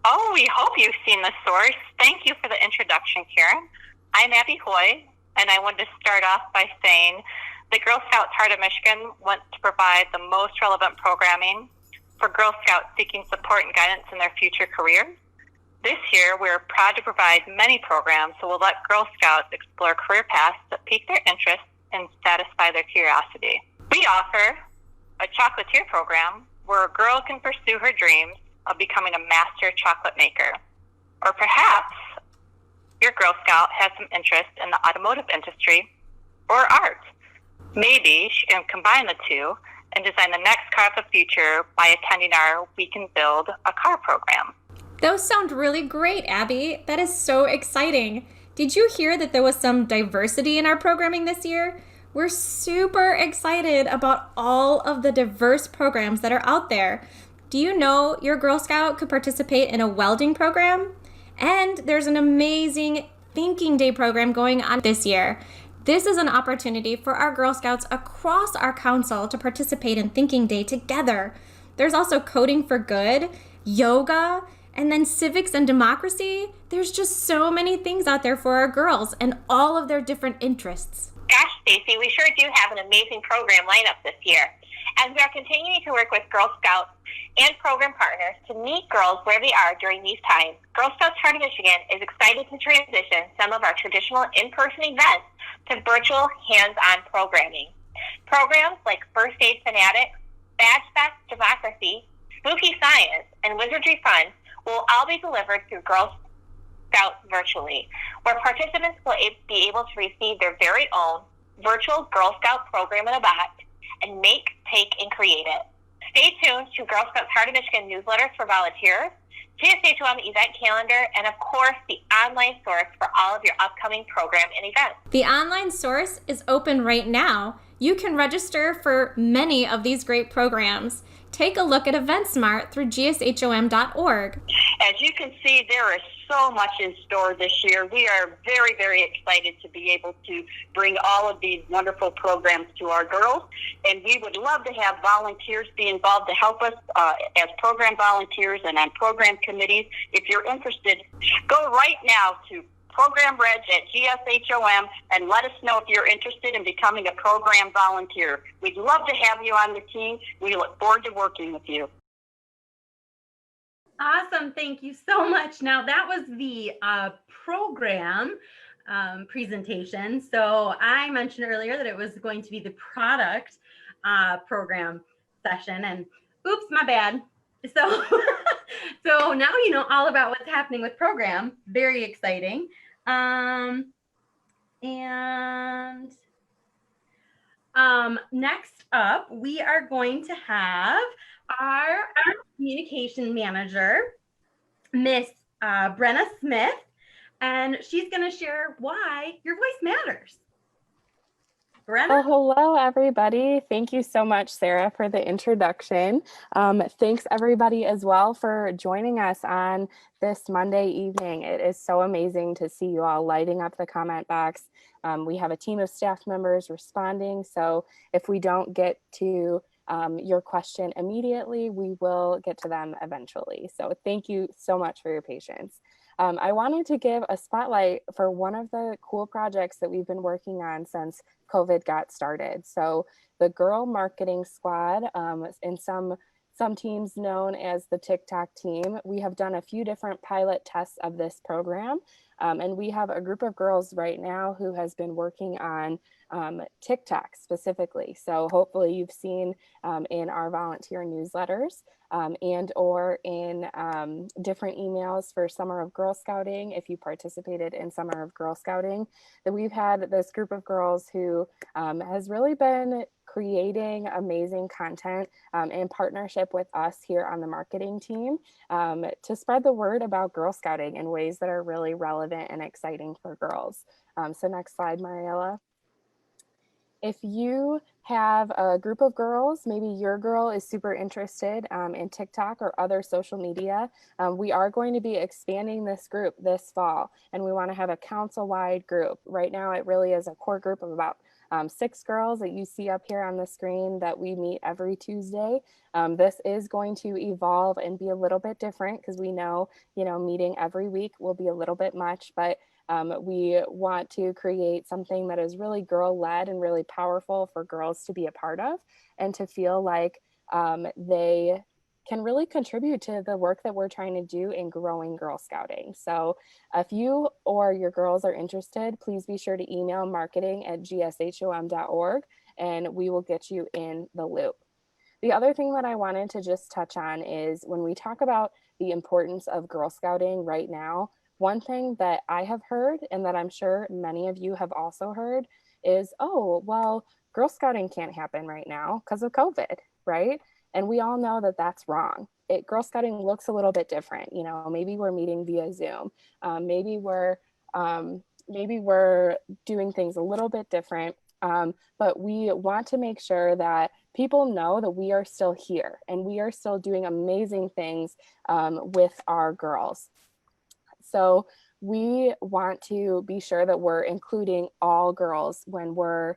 Speaker 7: Oh, we hope you've seen the SOURCE. Thank you for the introduction, Karen. I'm Abby.H, and I wanted to start off by saying the Girl Scouts Heart of Michigan wants to provide the most relevant programming for Girl Scouts seeking support and guidance in their future careers. This year, we're proud to provide many programs that will let Girl Scouts explore career paths that pique their interest and satisfy their curiosity. We offer a chocolatier program where a girl can pursue her dreams of becoming a master chocolate maker. Or perhaps your Girl Scout has some interest in the automotive industry or art. Maybe she can combine the two and design the next car of the future by attending our We Can Build a Car program.
Speaker 8: Those sound really great, Abby. That is so exciting. Did you hear that there was some diversity in our programming this year? We're super excited about all of the diverse programs that are out there. Do you know your Girl Scout could participate in a welding program? And there's an amazing Thinking Day program going on this year. This is an opportunity for our Girl Scouts across our council to participate in Thinking Day together. There's also Coding for Good, yoga, and then civics and democracy. There's just so many things out there for our girls and all of their different interests.
Speaker 7: Gosh, Stacy, we sure do have an amazing program lineup this year. As we are continuing to work with Girl Scouts and program partners to meet girls where they are during these times, Girl Scouts Heart of Michigan is excited to transition some of our traditional in-person events to virtual hands-on programming. Programs like First Aid Fanatics, Badge Fest Democracy, Spooky Science, and Wizardry Fun will all be delivered through Girl Scouts virtually, where participants will be able to receive their very own virtual Girl Scout program in a box and make, take, and create it. Stay tuned to Girl Scouts Heart of Michigan newsletters for volunteers, GSHOM event calendar, and of course the online source for all of your upcoming program and events.
Speaker 8: The online source is open right now. You can register for many of these great programs. Take a look at EventSmart through gshom.org.
Speaker 6: As you can see, there is so much in store this year. We are very, very excited to be able to bring all of these wonderful programs to our girls. And we would love to have volunteers be involved to help us as program volunteers and on program committees. If you're interested, go right now to Program Reg at GSHOM and let us know if you're interested in becoming a program volunteer. We'd love to have you on the team. We look forward to working with you.
Speaker 2: Awesome. Thank you so much. Now that was the program presentation. So I mentioned earlier that it was going to be the product program session, and oops, my bad. So, so now you know all about what's happening with program. Very exciting. Next up, we are going to have our communication manager, Miss Brenna Smith, and she's going to share why your voice matters. Brenna?
Speaker 9: Oh, hello, everybody. Thank you so much, Sarah, for the introduction. Thanks, everybody, as well, for joining us on this Monday evening. It is so amazing to see you all lighting up the comment box. We have a team of staff members responding, so if we don't get to your question immediately, we will get to them eventually. So thank you so much for your patience. I wanted to give a spotlight for one of the cool projects that we've been working on since COVID got started. So the Girl Marketing Squad, in some teams known as the TikTok team, we have done a few different pilot tests of this program. And we have a group of girls right now who has been working on TikTok specifically. So hopefully you've seen in our volunteer newsletters and or in different emails for Summer of Girl Scouting, if you participated in Summer of Girl Scouting, that we've had this group of girls who has really been creating amazing content in partnership with us here on the marketing team to spread the word about Girl Scouting in ways that are really relevant and exciting for girls. So next slide, Mariella. If you have a group of girls, maybe your girl is super interested in TikTok or other social media, we are going to be expanding this group this fall, and we want to have a council-wide group. Right now, it really is a core group of about 6 girls that you see up here on the screen that we meet every Tuesday. This is going to evolve and be a little bit different because we know, meeting every week will be a little bit much, but we want to create something that is really girl-led and really powerful for girls to be a part of and to feel like they can really contribute to the work that we're trying to do in growing Girl Scouting. So if you or your girls are interested, please be sure to email marketing@gshom.org and we will get you in the loop. The other thing that I wanted to just touch on is when we talk about the importance of Girl Scouting right now, one thing that I have heard and that I'm sure many of you have also heard is, oh, well, Girl Scouting can't happen right now because of COVID, right? And we all know that that's wrong. Girl Scouting looks a little bit different. You know, maybe we're meeting via Zoom. Maybe we're doing things a little bit different. But we want to make sure that people know that we are still here and we are still doing amazing things with our girls. So we want to be sure that we're including all girls when we're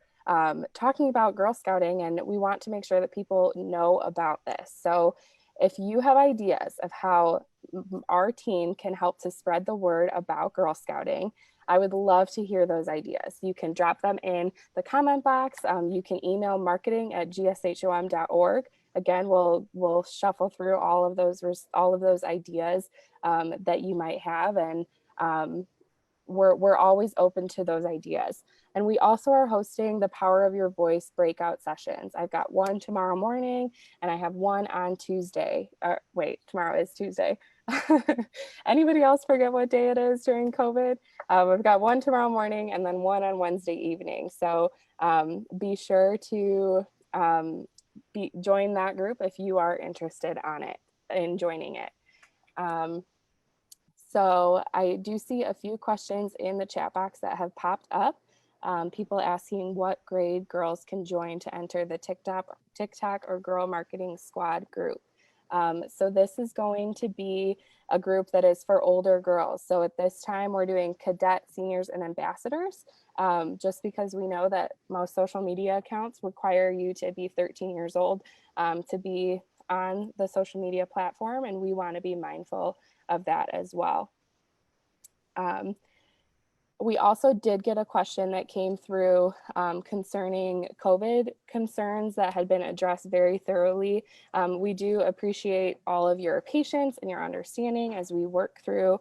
Speaker 9: talking about Girl Scouting, and we want to make sure that people know about this. So if you have ideas of how our team can help to spread the word about Girl Scouting, I would love to hear those ideas. You can drop them in the comment box. You can email marketing@gshom.org. Again, we'll shuffle through all of those ideas that you might have, and we're always open to those ideas. And we also are hosting the Power of Your Voice breakout sessions. I've got one tomorrow morning and I have one on Tuesday. Tomorrow is Tuesday. Anybody else forget what day it is during COVID? We've got one tomorrow morning and then one on Wednesday evening. So be sure to join that group if you are interested in joining it. So I do see a few questions in the chat box that have popped up. People asking what grade girls can join to enter the TikTok or Girl Marketing Squad group. So this is going to be a group that is for older girls. So at this time we're doing cadet, seniors, and ambassadors, just because we know that most social media accounts require you to be 13 years old to be on the social media platform, and we want to be mindful of that as well. We also did get a question that came through concerning COVID concerns that had been addressed very thoroughly. We do appreciate all of your patience and your understanding as we work through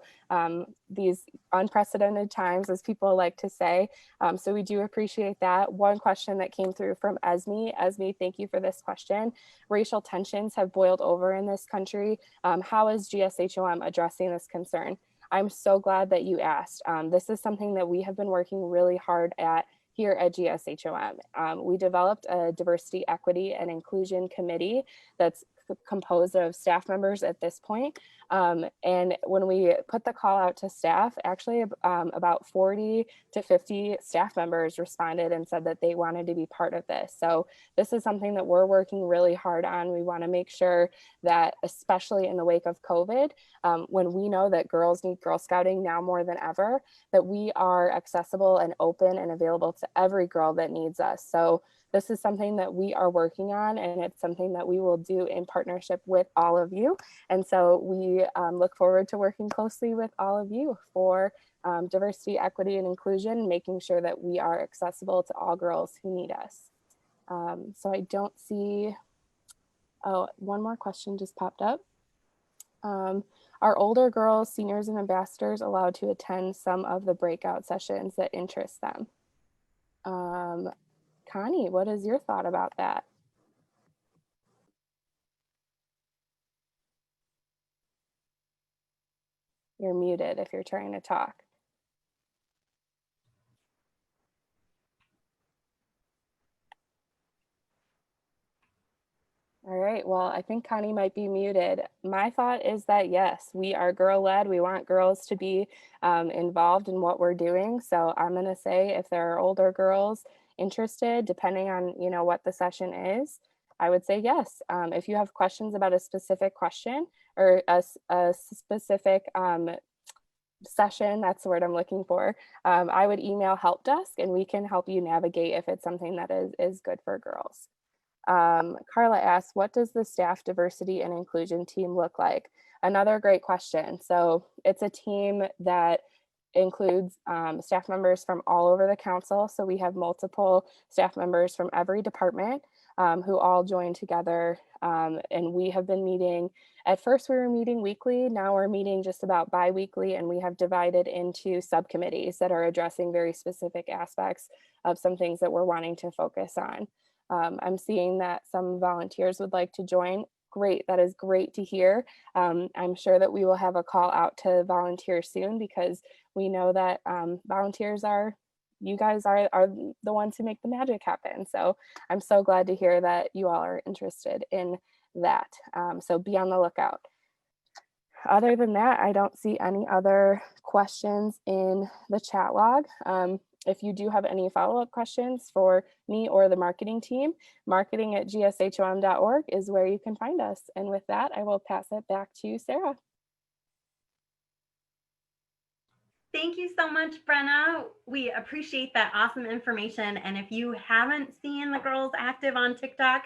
Speaker 9: these unprecedented times, as people like to say. So we do appreciate that. One question that came through from Esme. Esme, thank you for this question. Racial tensions have boiled over in this country. How is GSHOM addressing this concern? I'm so glad that you asked. This is something that we have been working really hard at here at GSHOM. We developed a diversity, equity, and inclusion committee that's composed of staff members at this point. And when we put the call out to staff, actually about 40 to 50 staff members responded and said that they wanted to be part of this. So this is something that we're working really hard on. We want to make sure that, especially in the wake of COVID, when we know that girls need Girl Scouting now more than ever, that we are accessible and open and available to every girl that needs us. So this is something that we are working on, and it's something that we will do in partnership with all of you. And so we look forward to working closely with all of you for diversity, equity, and inclusion, making sure that we are accessible to all girls who need us. So I don't see, one more question just popped up. Are older girls, seniors, and ambassadors allowed to attend some of the breakout sessions that interest them? Connie, what is your thought about that? You're muted if you're trying to talk. All right, well, I think Connie might be muted. My thought is that yes, we are girl-led. We want girls to be involved in what we're doing. So I'm gonna say if there are older girls interested, depending on what the session is, I would say yes. If you have questions about a specific question or a specific session, that's the word I'm looking for, I would email help desk and we can help you navigate if it's something that is good for girls. Carla asks, what does the staff diversity and inclusion team look like? Another great question. So it's a team that includes staff members from all over the council. So we have multiple staff members from every department. who all joined together. And we have been meeting, at first we were meeting weekly, now we're meeting just about bi-weekly, and we have divided into subcommittees that are addressing very specific aspects of some things that we're wanting to focus on. I'm seeing that some volunteers would like to join. Great, that is great to hear. I'm sure that we will have a call out to volunteers soon, because we know that volunteers are, you guys are the ones who make the magic happen. So I'm so glad to hear that you all are interested in that. So be on the lookout. Other than that, I don't see any other questions in the chat log. If you do have any follow-up questions for me or the marketing team, marketing@gshom.org is where you can find us. And with that, I will pass it back to Sarah.
Speaker 2: Thank you so much, Brenna. We appreciate that awesome information. And if you haven't seen the girls active on TikTok,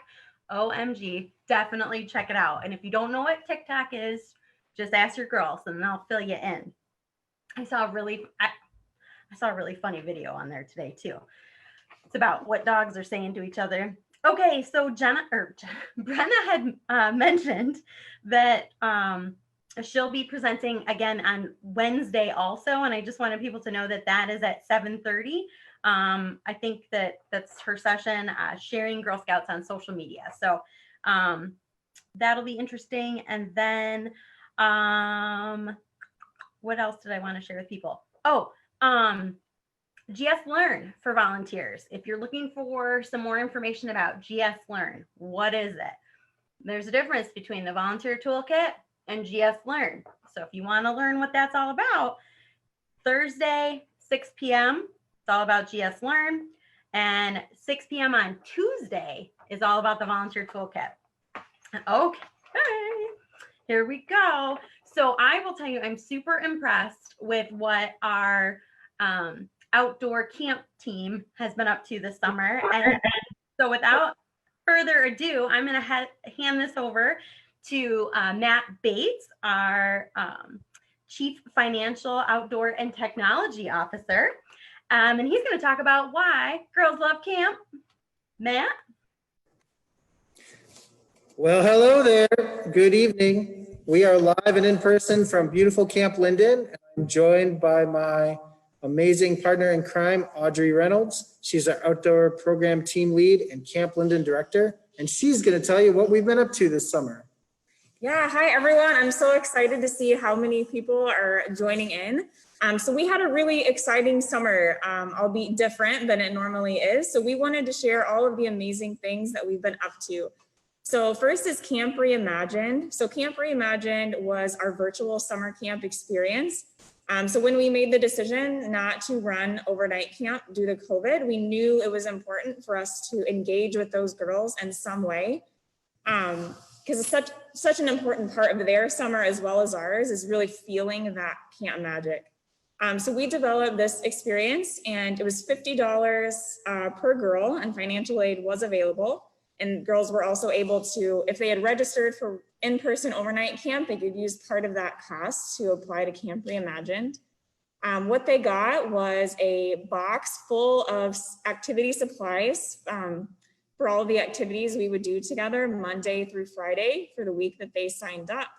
Speaker 2: OMG, definitely check it out. And if you don't know what TikTok is, just ask your girls and they'll fill you in. I saw a really funny video on there today too. It's about what dogs are saying to each other. Okay, so Brenna had mentioned that she'll be presenting again on Wednesday also, and I just wanted people to know that that is at 7:30. I think that's her session, sharing Girl Scouts on social media. So that'll be interesting. And then what else did I want to share with people? GS Learn for volunteers. If you're looking for some more information about GS Learn, what is it? There's a difference between the volunteer toolkit and GS Learn. So if you want to learn what that's all about, Thursday, 6 p.m., it's all about GS Learn. And 6 p.m. on Tuesday is all about the volunteer toolkit. Okay, here we go. So I will tell you, I'm super impressed with what our outdoor camp team has been up to this summer. And so without further ado, I'm going to hand this over to Matt Bates, our Chief Financial, Outdoor, and Technology Officer. And he's going to talk about why girls love camp. Matt?
Speaker 10: Well, hello there. Good evening. We are live and in person from beautiful Camp Linden. I'm joined by my amazing partner in crime, Audrey Reynolds. She's our outdoor program team lead and Camp Linden director, and she's going to tell you what we've been up to this summer.
Speaker 11: Yeah, hi everyone. I'm so excited to see how many people are joining in. So we had a really exciting summer, albeit different than it normally is. So we wanted to share all of the amazing things that we've been up to. So first is Camp Reimagined. So Camp Reimagined was our virtual summer camp experience. So when we made the decision not to run overnight camp due to COVID, we knew it was important for us to engage with those girls in some way. Because it's such an important part of their summer as well as ours is really feeling that camp magic. So we developed this experience, and it was $50 per girl, and financial aid was available. And girls were also able to, if they had registered for in-person overnight camp, they could use part of that cost to apply to Camp Reimagined. What they got was a box full of activity supplies for all the activities we would do together Monday through Friday for the week that they signed up.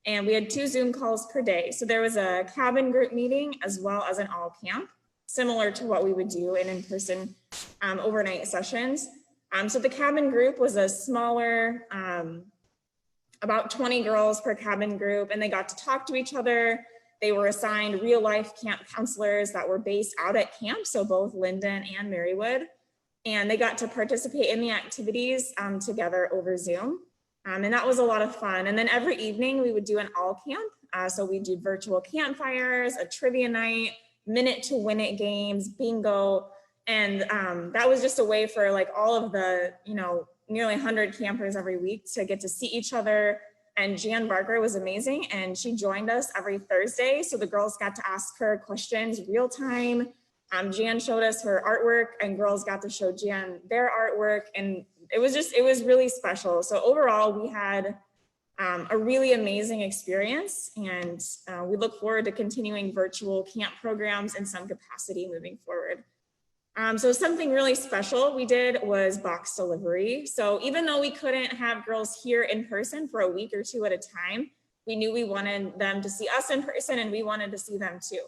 Speaker 11: And we had 2 Zoom calls per day. So there was a cabin group meeting as well as an all camp, similar to what we would do in-person overnight sessions. So the cabin group was a smaller, about 20 girls per cabin group, and they got to talk to each other. They were assigned real life camp counselors that were based out at camp, so both Linden and Marywood. And they got to participate in the activities together over Zoom. And that was a lot of fun. And then every evening we would do an all camp. So we did virtual campfires, a trivia night, minute to win it games, bingo. And that was just a way for like all of the, nearly 100 campers every week to get to see each other. And Jan Barker was amazing. And she joined us every Thursday. So the girls got to ask her questions real time. Jan showed us her artwork, and girls got to show Jan their artwork. And it was really special. So overall, we had a really amazing experience, and we look forward to continuing virtual camp programs in some capacity moving forward. So something really special we did was box delivery. So even though we couldn't have girls here in person for a week or two at a time, we knew we wanted them to see us in person and we wanted to see them too.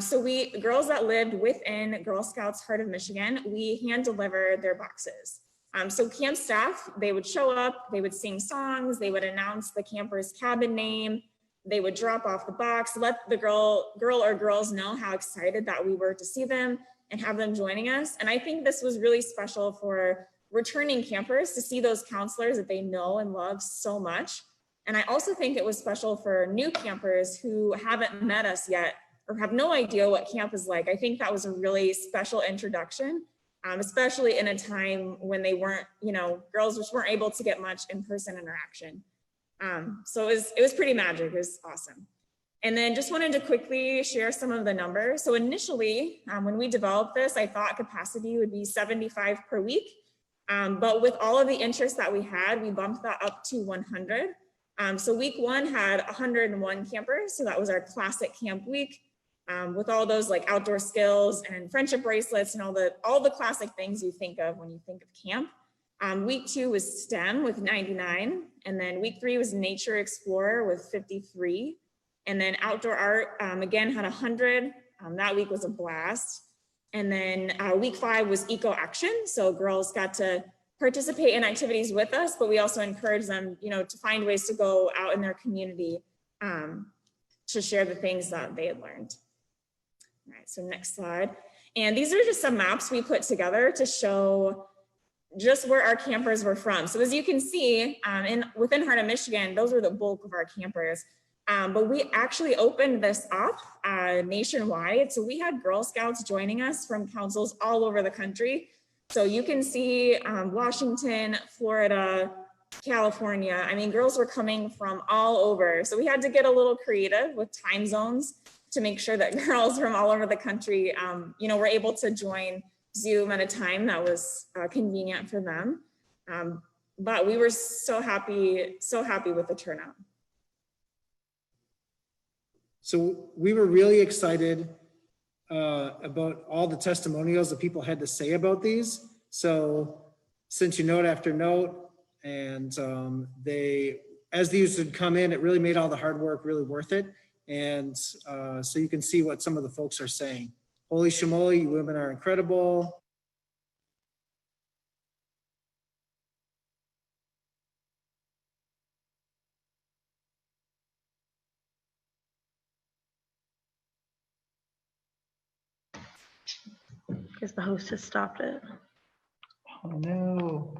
Speaker 11: So the girls that lived within Girl Scouts Heart of Michigan, we hand delivered their boxes. So camp staff, they would show up, they would sing songs, they would announce the camper's cabin name, they would drop off the box, let the girl or girls know how excited that we were to see them and have them joining us. And I think this was really special for returning campers to see those counselors that they know and love so much. And I also think it was special for new campers who haven't met us yet or have no idea what camp is like. I think that was a really special introduction, especially in a time when they weren't, girls just weren't able to get much in-person interaction. So it was pretty magic. It was awesome. And then just wanted to quickly share some of the numbers. So initially, when we developed this, I thought capacity would be 75 per week. But with all of the interest that we had, we bumped that up to 100. So week one had 101 campers. So that was our classic camp week with all those like outdoor skills and friendship bracelets and all the classic things you think of when you think of camp. Week two was STEM with 99. And then week three was Nature Explorer with 53. And then outdoor art, again, had 100. That week was a blast. And then week five was Eco Action. So girls got to participate in activities with us, but we also encouraged them, to find ways to go out in their community to share the things that they had learned. All right, so next slide. And these are just some maps we put together to show just where our campers were from. So as you can see, within Heart of Michigan, those were the bulk of our campers. But we actually opened this up nationwide. So we had Girl Scouts joining us from councils all over the country. So you can see Washington, Florida, California. I mean, girls were coming from all over. So we had to get a little creative with time zones to make sure that girls from all over the country, were able to join Zoom at a time that was convenient for them. But we were so happy with the turnout.
Speaker 10: So we were really excited about all the testimonials that people had to say about these. So since you note after note, and as these would come in, it really made all the hard work really worth it. And so you can see what some of the folks are saying. Holy shamoly, you women are incredible.
Speaker 2: Because the host has stopped it.
Speaker 10: Oh no.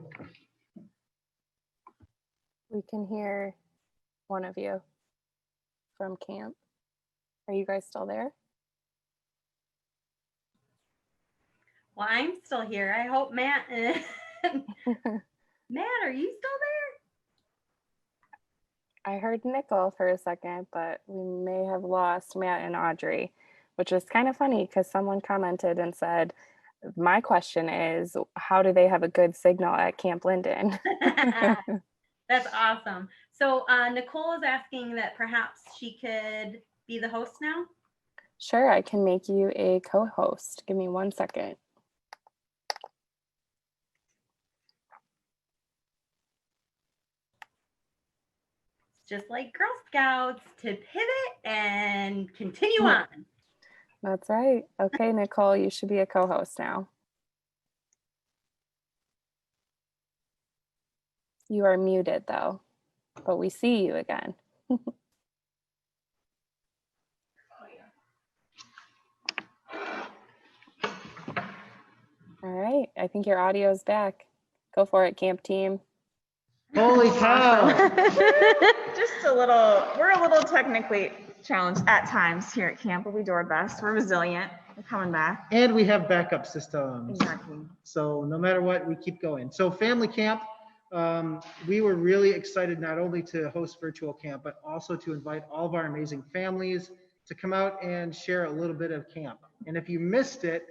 Speaker 9: We can hear one of you from camp. Are you guys still there?
Speaker 2: Well, I'm still here. I hope Matt is. Matt, are you still there?
Speaker 9: I heard Nicole for a second, but we may have lost Matt and Audrey, which is kind of funny because someone commented and said, my question is, how do they have a good signal at Camp Linden?
Speaker 2: That's awesome. So Nicole is asking that perhaps she could be the host now.
Speaker 9: Sure, I can make you a co-host. Give me 1 second.
Speaker 2: Just like Girl Scouts, to pivot and continue on.
Speaker 9: That's right. Okay, Nicole, you should be a co-host now. You are muted though, but we see you again. All right, I think your audio is back. Go for it, camp team.
Speaker 10: Holy cow.
Speaker 11: We're a little technically challenged at times here at camp, but we do our best. We're resilient. We're coming back.
Speaker 10: And we have backup systems.
Speaker 11: Exactly.
Speaker 10: So no matter what, we keep going. So family camp, we were really excited not only to host virtual camp, but also to invite all of our amazing families to come out and share a little bit of camp. And if you missed it,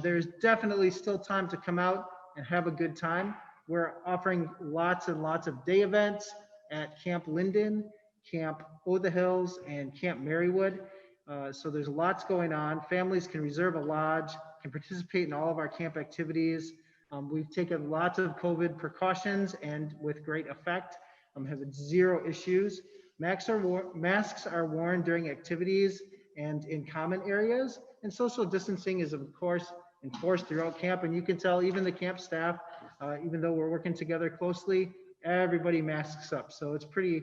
Speaker 10: there's definitely still time to come out and have a good time. We're offering lots and lots of day events at Camp Linden, Camp O' the Hills, and Camp Marywood. So there's lots going on. Families can reserve a lodge, can participate in all of our camp activities. We've taken lots of COVID precautions and with great effect, have zero issues. Masks are worn during activities and in common areas, and social distancing is of course enforced throughout camp. And you can tell even the camp staff, even though we're working together closely, everybody masks up. So it's pretty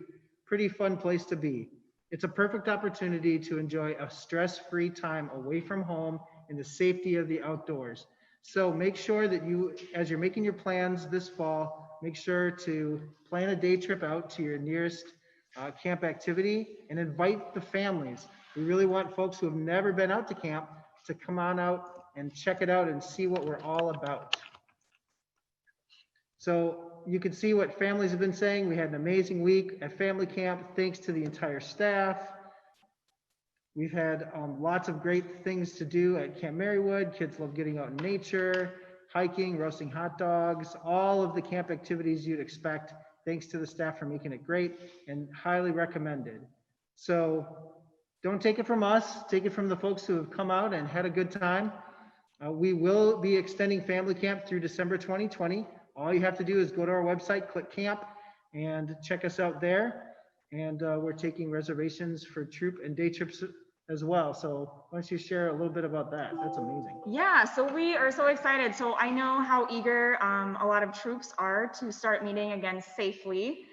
Speaker 10: fun place to be. It's a perfect opportunity to enjoy a stress-free time away from home in the safety of the outdoors. So make sure that you, as you're making your plans this fall, make sure to plan a day trip out to your nearest camp activity and invite the families. We really want folks who have never been out to camp to come on out and check it out and see what we're all about. So you can see what families have been saying. We had an amazing week at family camp, thanks to the entire staff. We've had lots of great things to do at Camp Marywood. Kids love getting out in nature, hiking, roasting hot dogs, all of the camp activities you'd expect. Thanks to the staff for making it great and highly recommended. So don't take it from us, take it from the folks who have come out and had a good time. We will be extending family camp through December 2020. All you have to do is go to our website, click camp, and check us out there. And we're taking reservations for troop and day trips as well. So why don't you share a little bit about that? That's amazing.
Speaker 11: Yeah, so we are so excited. So I know how eager a lot of troops are to start meeting again safely.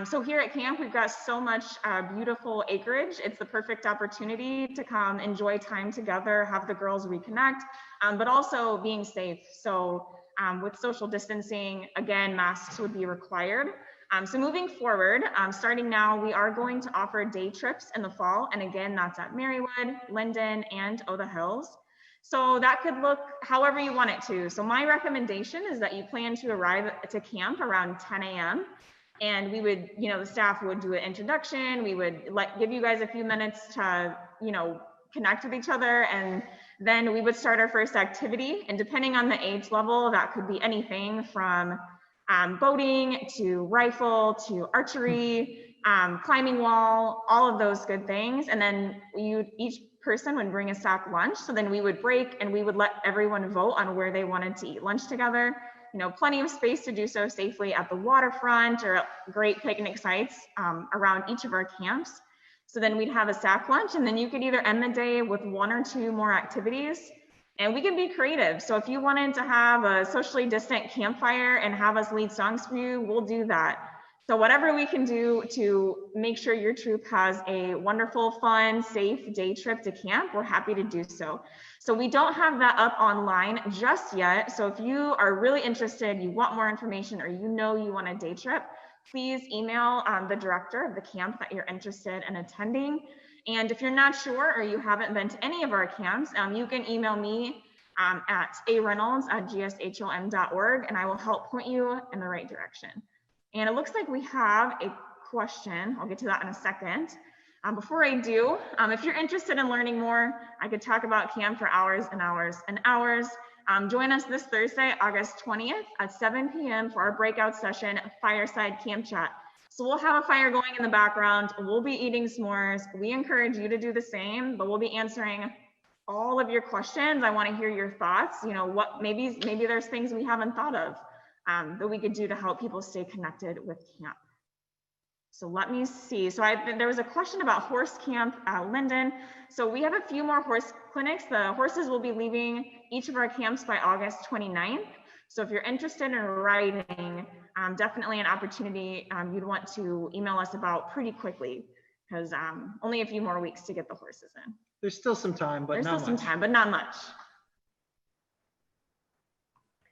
Speaker 11: So here at camp, we've got so much beautiful acreage. It's the perfect opportunity to come enjoy time together, have the girls reconnect, but also being safe. So with social distancing, again, masks would be required. So moving forward, starting now, we are going to offer day trips in the fall. And again, that's at Marywood, Linden, and the Hills. So that could look however you want it to. So my recommendation is that you plan to arrive to camp around 10 a.m. And we would, the staff would do an introduction. We would give you guys a few minutes to, connect with each other. And then we would start our first activity. And depending on the age level, that could be anything from boating to rifle to archery, climbing wall, all of those good things. And then each person would bring a sack lunch. So then we would break and we would let everyone vote on where they wanted to eat lunch together. Plenty of space to do so safely at the waterfront or at great picnic sites around each of our camps. So then we'd have a sack lunch, and then you could either end the day with one or two more activities. And we can be creative. So if you wanted to have a socially distant campfire and have us lead songs for you, we'll do that. So whatever we can do to make sure your troop has a wonderful, fun, safe day trip to camp, we're happy to do so. So we don't have that up online just yet. So if you are really interested, you want more information, or you want a day trip, please email the director of the camp that you're interested in attending. And if you're not sure or you haven't been to any of our camps, you can email me at areynolds@gshom.org, and I will help point you in the right direction. And it looks like we have a question. I'll get to that in a second. Before I do, if you're interested in learning more, I could talk about camp for hours and hours and hours. Join us this Thursday, August 20th at 7 p.m. for our breakout session, Fireside Camp Chat. So we'll have a fire going in the background. We'll be eating s'mores. We encourage you to do the same, but we'll be answering all of your questions. I want to hear your thoughts. What maybe there's things we haven't thought of that we could do to help people stay connected with camp. So let me see. So there was a question about horse camp at Linden. So we have a few more horse clinics. The horses will be leaving each of our camps by August 29th. So if you're interested in riding, definitely an opportunity you'd want to email us about pretty quickly, because only a few more weeks to get the horses in.
Speaker 10: There's still some time, but not much.
Speaker 11: But not much.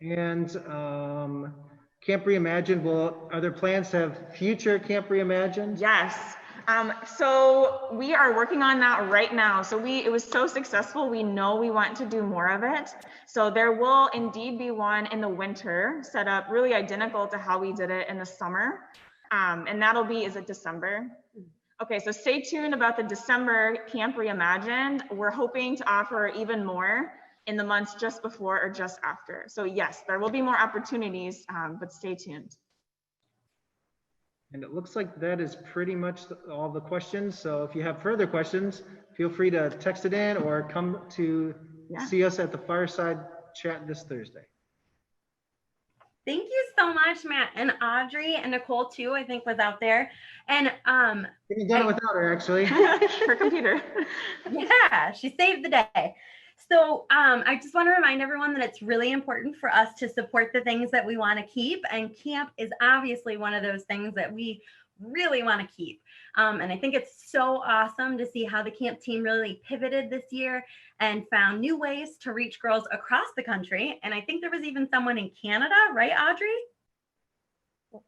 Speaker 10: And Camp Reimagined, are there plans to have future Camp Reimagined?
Speaker 11: Yes. So we are working on that right now. So it was so successful. We know we want to do more of it. So there will indeed be one in the winter set up really identical to how we did it in the summer. And that'll be, is it December? Okay, so stay tuned about the December Camp Reimagined. We're hoping to offer even more in the months just before or just after. So yes, there will be more opportunities, but stay tuned.
Speaker 10: And it looks like that is pretty much all the questions. So if you have further questions, feel free to text it in or come to see us at the fireside chat this Thursday.
Speaker 2: Thank you so much, Matt, and Audrey, and Nicole too, I think was out there. And
Speaker 10: Couldn't have done it without her, actually.
Speaker 11: Her computer.
Speaker 2: yeah, she saved the day. So I just want to remind everyone that it's really important for us to support the things that we want to keep, and camp is obviously one of those things that we really want to keep. And I think it's so awesome to see how the camp team really pivoted this year and found new ways to reach girls across the country. And I think there was even someone in Canada, right, Audrey?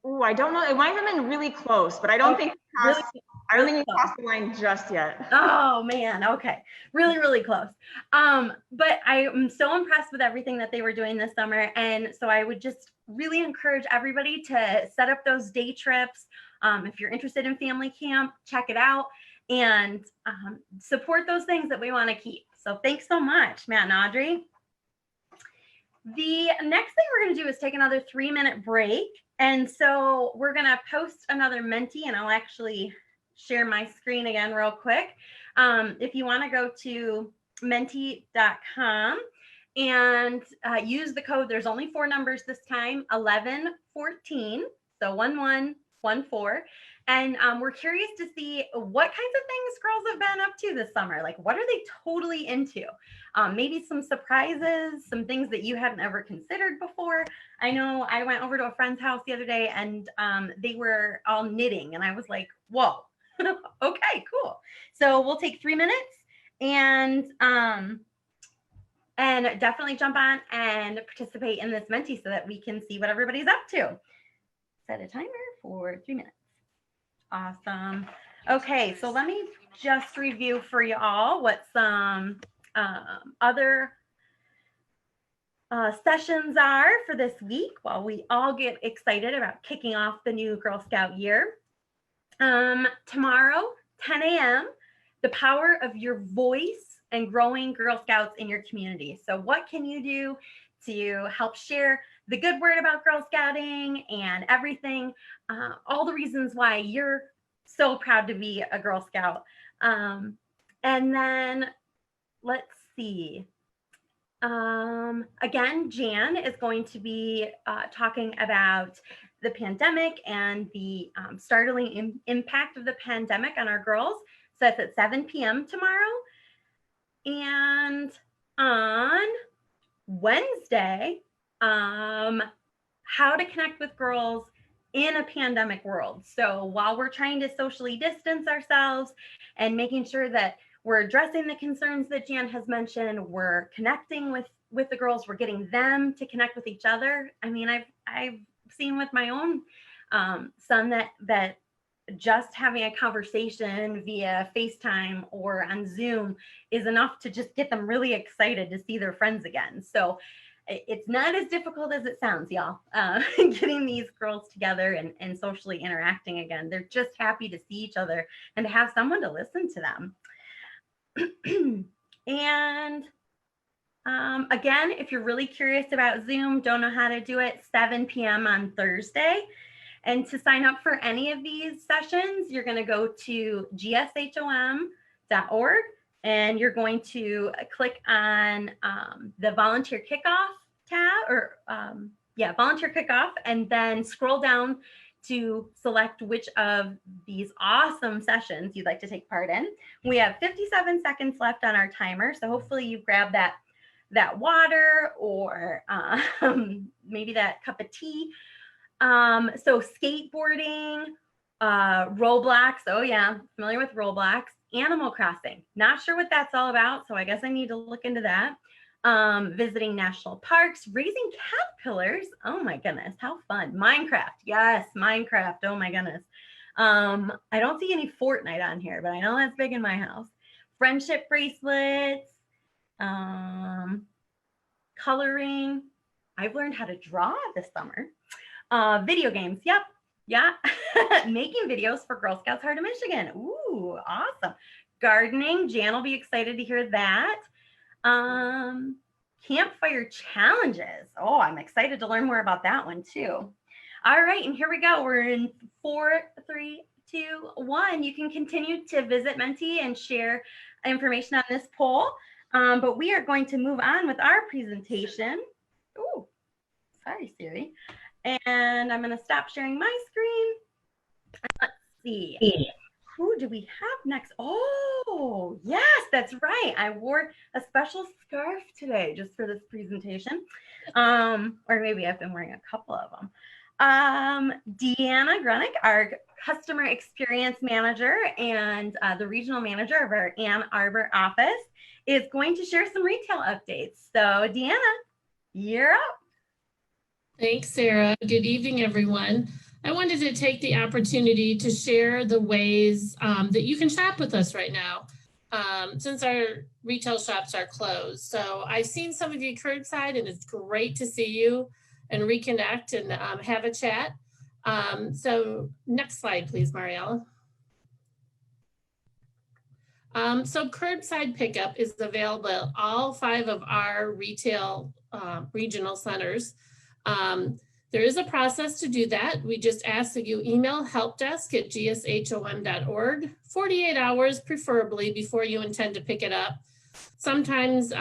Speaker 11: Oh, I don't know. It might have been really close, but I don't think
Speaker 2: really
Speaker 11: I don't think we crossed the line just yet.
Speaker 2: Oh man, okay. Really, really close. But I am so impressed with everything that they were doing this summer. And so I would just really encourage everybody to set up those day trips. If you're interested in family camp, check it out and support those things that we want to keep. So thanks so much, Matt and Audrey. The next thing we're going to do is take another 3-minute break. And so we're going to post another Menti, and I'll actually share my screen again real quick. If you want to go to menti.com and use the code, there's only 4 numbers this time, 1114, so 1114. And we're curious to see what kinds of things girls have been up to this summer. Like, what are they totally into? Maybe some surprises, some things that you hadn't ever considered before. I know I went over to a friend's house the other day and they were all knitting, and I was like, whoa, okay, cool. So we'll take 3 minutes and definitely jump on and participate in this Menti so that we can see what everybody's up to. Set a timer for 3 minutes. Awesome. Okay, so let me just review for you all what some other sessions are for this week while we all get excited about kicking off the new Girl Scout year. Tomorrow, 10 a.m., the power of your voice and growing Girl Scouts in your community. So what can you do to help share the good word about Girl Scouting and everything, all the reasons why you're so proud to be a Girl Scout. And then let's see. Again, Jan is going to be talking about the pandemic and the startling impact of the pandemic on our girls. So that's at 7 p.m. tomorrow. And on Wednesday, how to connect with girls in a pandemic world. So while we're trying to socially distance ourselves and making sure that we're addressing the concerns that Jan has mentioned, we're connecting with the girls, we're getting them to connect with each other. I mean, I've seen with my own son that just having a conversation via FaceTime or on Zoom is enough to just get them really excited to see their friends again. So it's not as difficult as it sounds, y'all, getting these girls together and socially interacting again. They're just happy to see each other and to have someone to listen to them. And again, if you're really curious about Zoom, don't know how to do it, 7 p.m. on Thursday. And to sign up for any of these sessions, you're going to go to gshom.org and you're going to click on the volunteer kickoff tab or volunteer kickoff, and then scroll down to select which of these awesome sessions you'd like to take part in. We have 57 seconds left on our timer, so hopefully you've grabbed that water or maybe that cup of tea. So skateboarding, Roblox, oh yeah, familiar with Roblox, Animal Crossing, not sure what that's all about, so I guess I need to look into that. Visiting national parks, raising caterpillars, oh my goodness, how fun. Minecraft, yes, Minecraft, oh my goodness. I don't see any Fortnite on here, but I know that's big in my house. Friendship bracelets, coloring, I've learned how to draw this summer. Video games, yep, yeah. Making videos for Girl Scouts Heart of Michigan, ooh, awesome. Gardening, Jan will be excited to hear that. Campfire challenges. Oh, I'm excited to learn more about that one too. All right, and here we go. We're in 4, 3, 2, 1. You can continue to visit Menti and share information on this poll. But we are going to move on with our presentation. Ooh, sorry, Siri. And I'm going to stop sharing my screen. Let's see. Who do we have next? Oh, yes, that's right. I wore a special scarf today just for this presentation. Or maybe I've been wearing a couple of them. Deanna Grunick, our customer experience manager and the regional manager of our Ann Arbor office, is going to share some retail updates. So Deanna, you're up.
Speaker 12: Thanks, Sarah. Good evening, everyone. I wanted to take the opportunity to share the ways that you can shop with us right now since our retail shops are closed. So I've seen some of you curbside, and it's great to see you and reconnect and have a chat. So next slide, please, Mariella. So curbside pickup is available at all 5 of our retail regional centers. There is a process to do that. We just ask that you email helpdesk@gshom.org 48 hours preferably before you intend to pick it up. Sometimes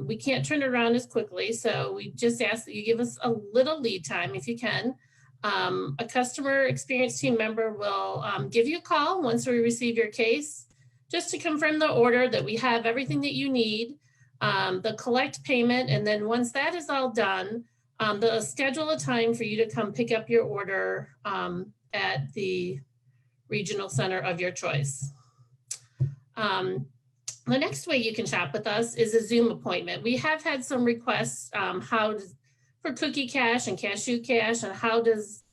Speaker 12: we can't turn it around as quickly, so we just ask that you give us a little lead time if you can. A customer experience team member will give you a call once we receive your case, just to confirm the order that we have everything that you need, the collect payment, and then once that is all done, they'll schedule a time for you to come pick up your order at the regional center of your choice. The next way you can shop with us is a Zoom appointment. We have had some requests for cookie cash and cashew cash, and how does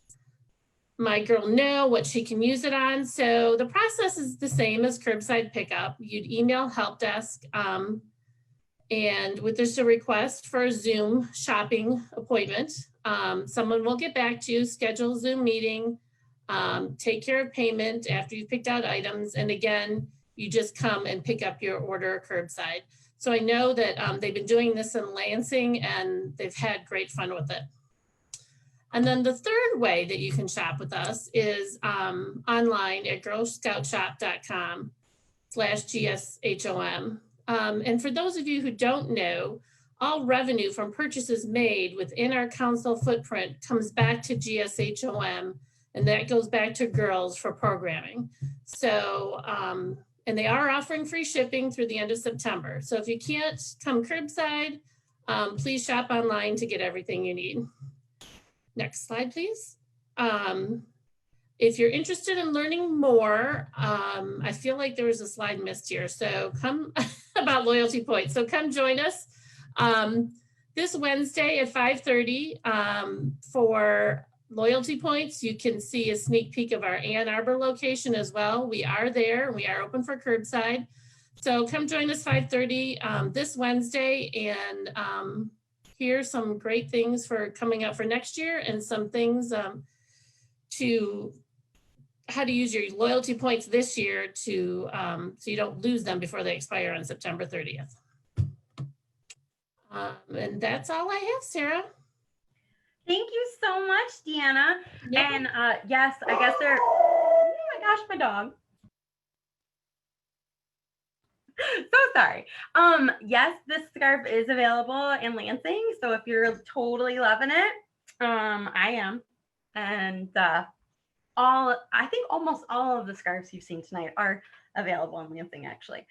Speaker 12: my girl know what she can use it on? So the process is the same as curbside pickup. You'd email help desk and with just a request for a Zoom shopping appointment. Someone will get back to you, schedule a Zoom meeting, take care of payment after you've picked out items. And again, you just come and pick up your order curbside. So I know that they've been doing this in Lansing and they've had great fun with it. And then the third way that you can shop with us is online at girlscoutshop.com/GSHOM. And for those of you who don't know, all revenue from purchases made within our council footprint comes back to GSHOM, and that goes back to girls for programming. So, and they are offering free shipping through the end of September. So if you can't come curbside, please shop online to get everything you need. Next slide, please. If you're interested in learning more, I feel like there was a slide missed here. So come about loyalty points. So come join us this Wednesday at 5:30 for loyalty points. You can see a sneak peek of our Ann Arbor location as well. We are there. We are open for curbside. So come join us 5:30 this Wednesday and hear some great things for coming up for next year and some things to how to use your loyalty points this year to so you don't lose them before they expire on September 30th. And that's all I have, Sarah.
Speaker 2: Thank you so much, Deanna.
Speaker 12: Yep.
Speaker 2: And yes, I guess they're, oh my gosh, my dog. So sorry. Yes, this scarf is available in Lansing. So if you're totally loving it, I am. And I think almost all of the scarves you've seen tonight are available in Lansing, actually.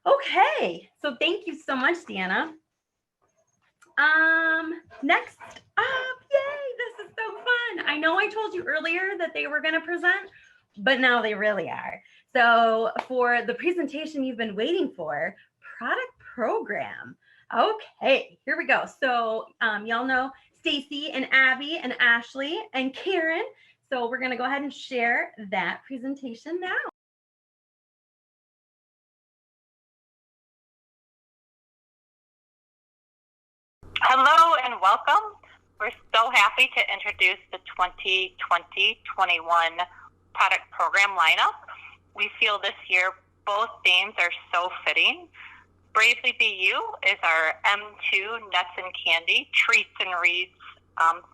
Speaker 2: Okay, so thank you so much, Deanna. Next up, yay, this is so fun. I know I told you earlier that they were going to present, but now they really are. So for the presentation you've been waiting for, product program. Okay, here we go. So y'all know Stacy and Abby and Ashley and Karen. So we're going to go ahead and share that presentation now.
Speaker 7: Hello and welcome. We're so happy to introduce the 2020-21 product program lineup. We feel this year both themes are so fitting. Bravely Be You is our M2 Nuts and Candy Treats and Reads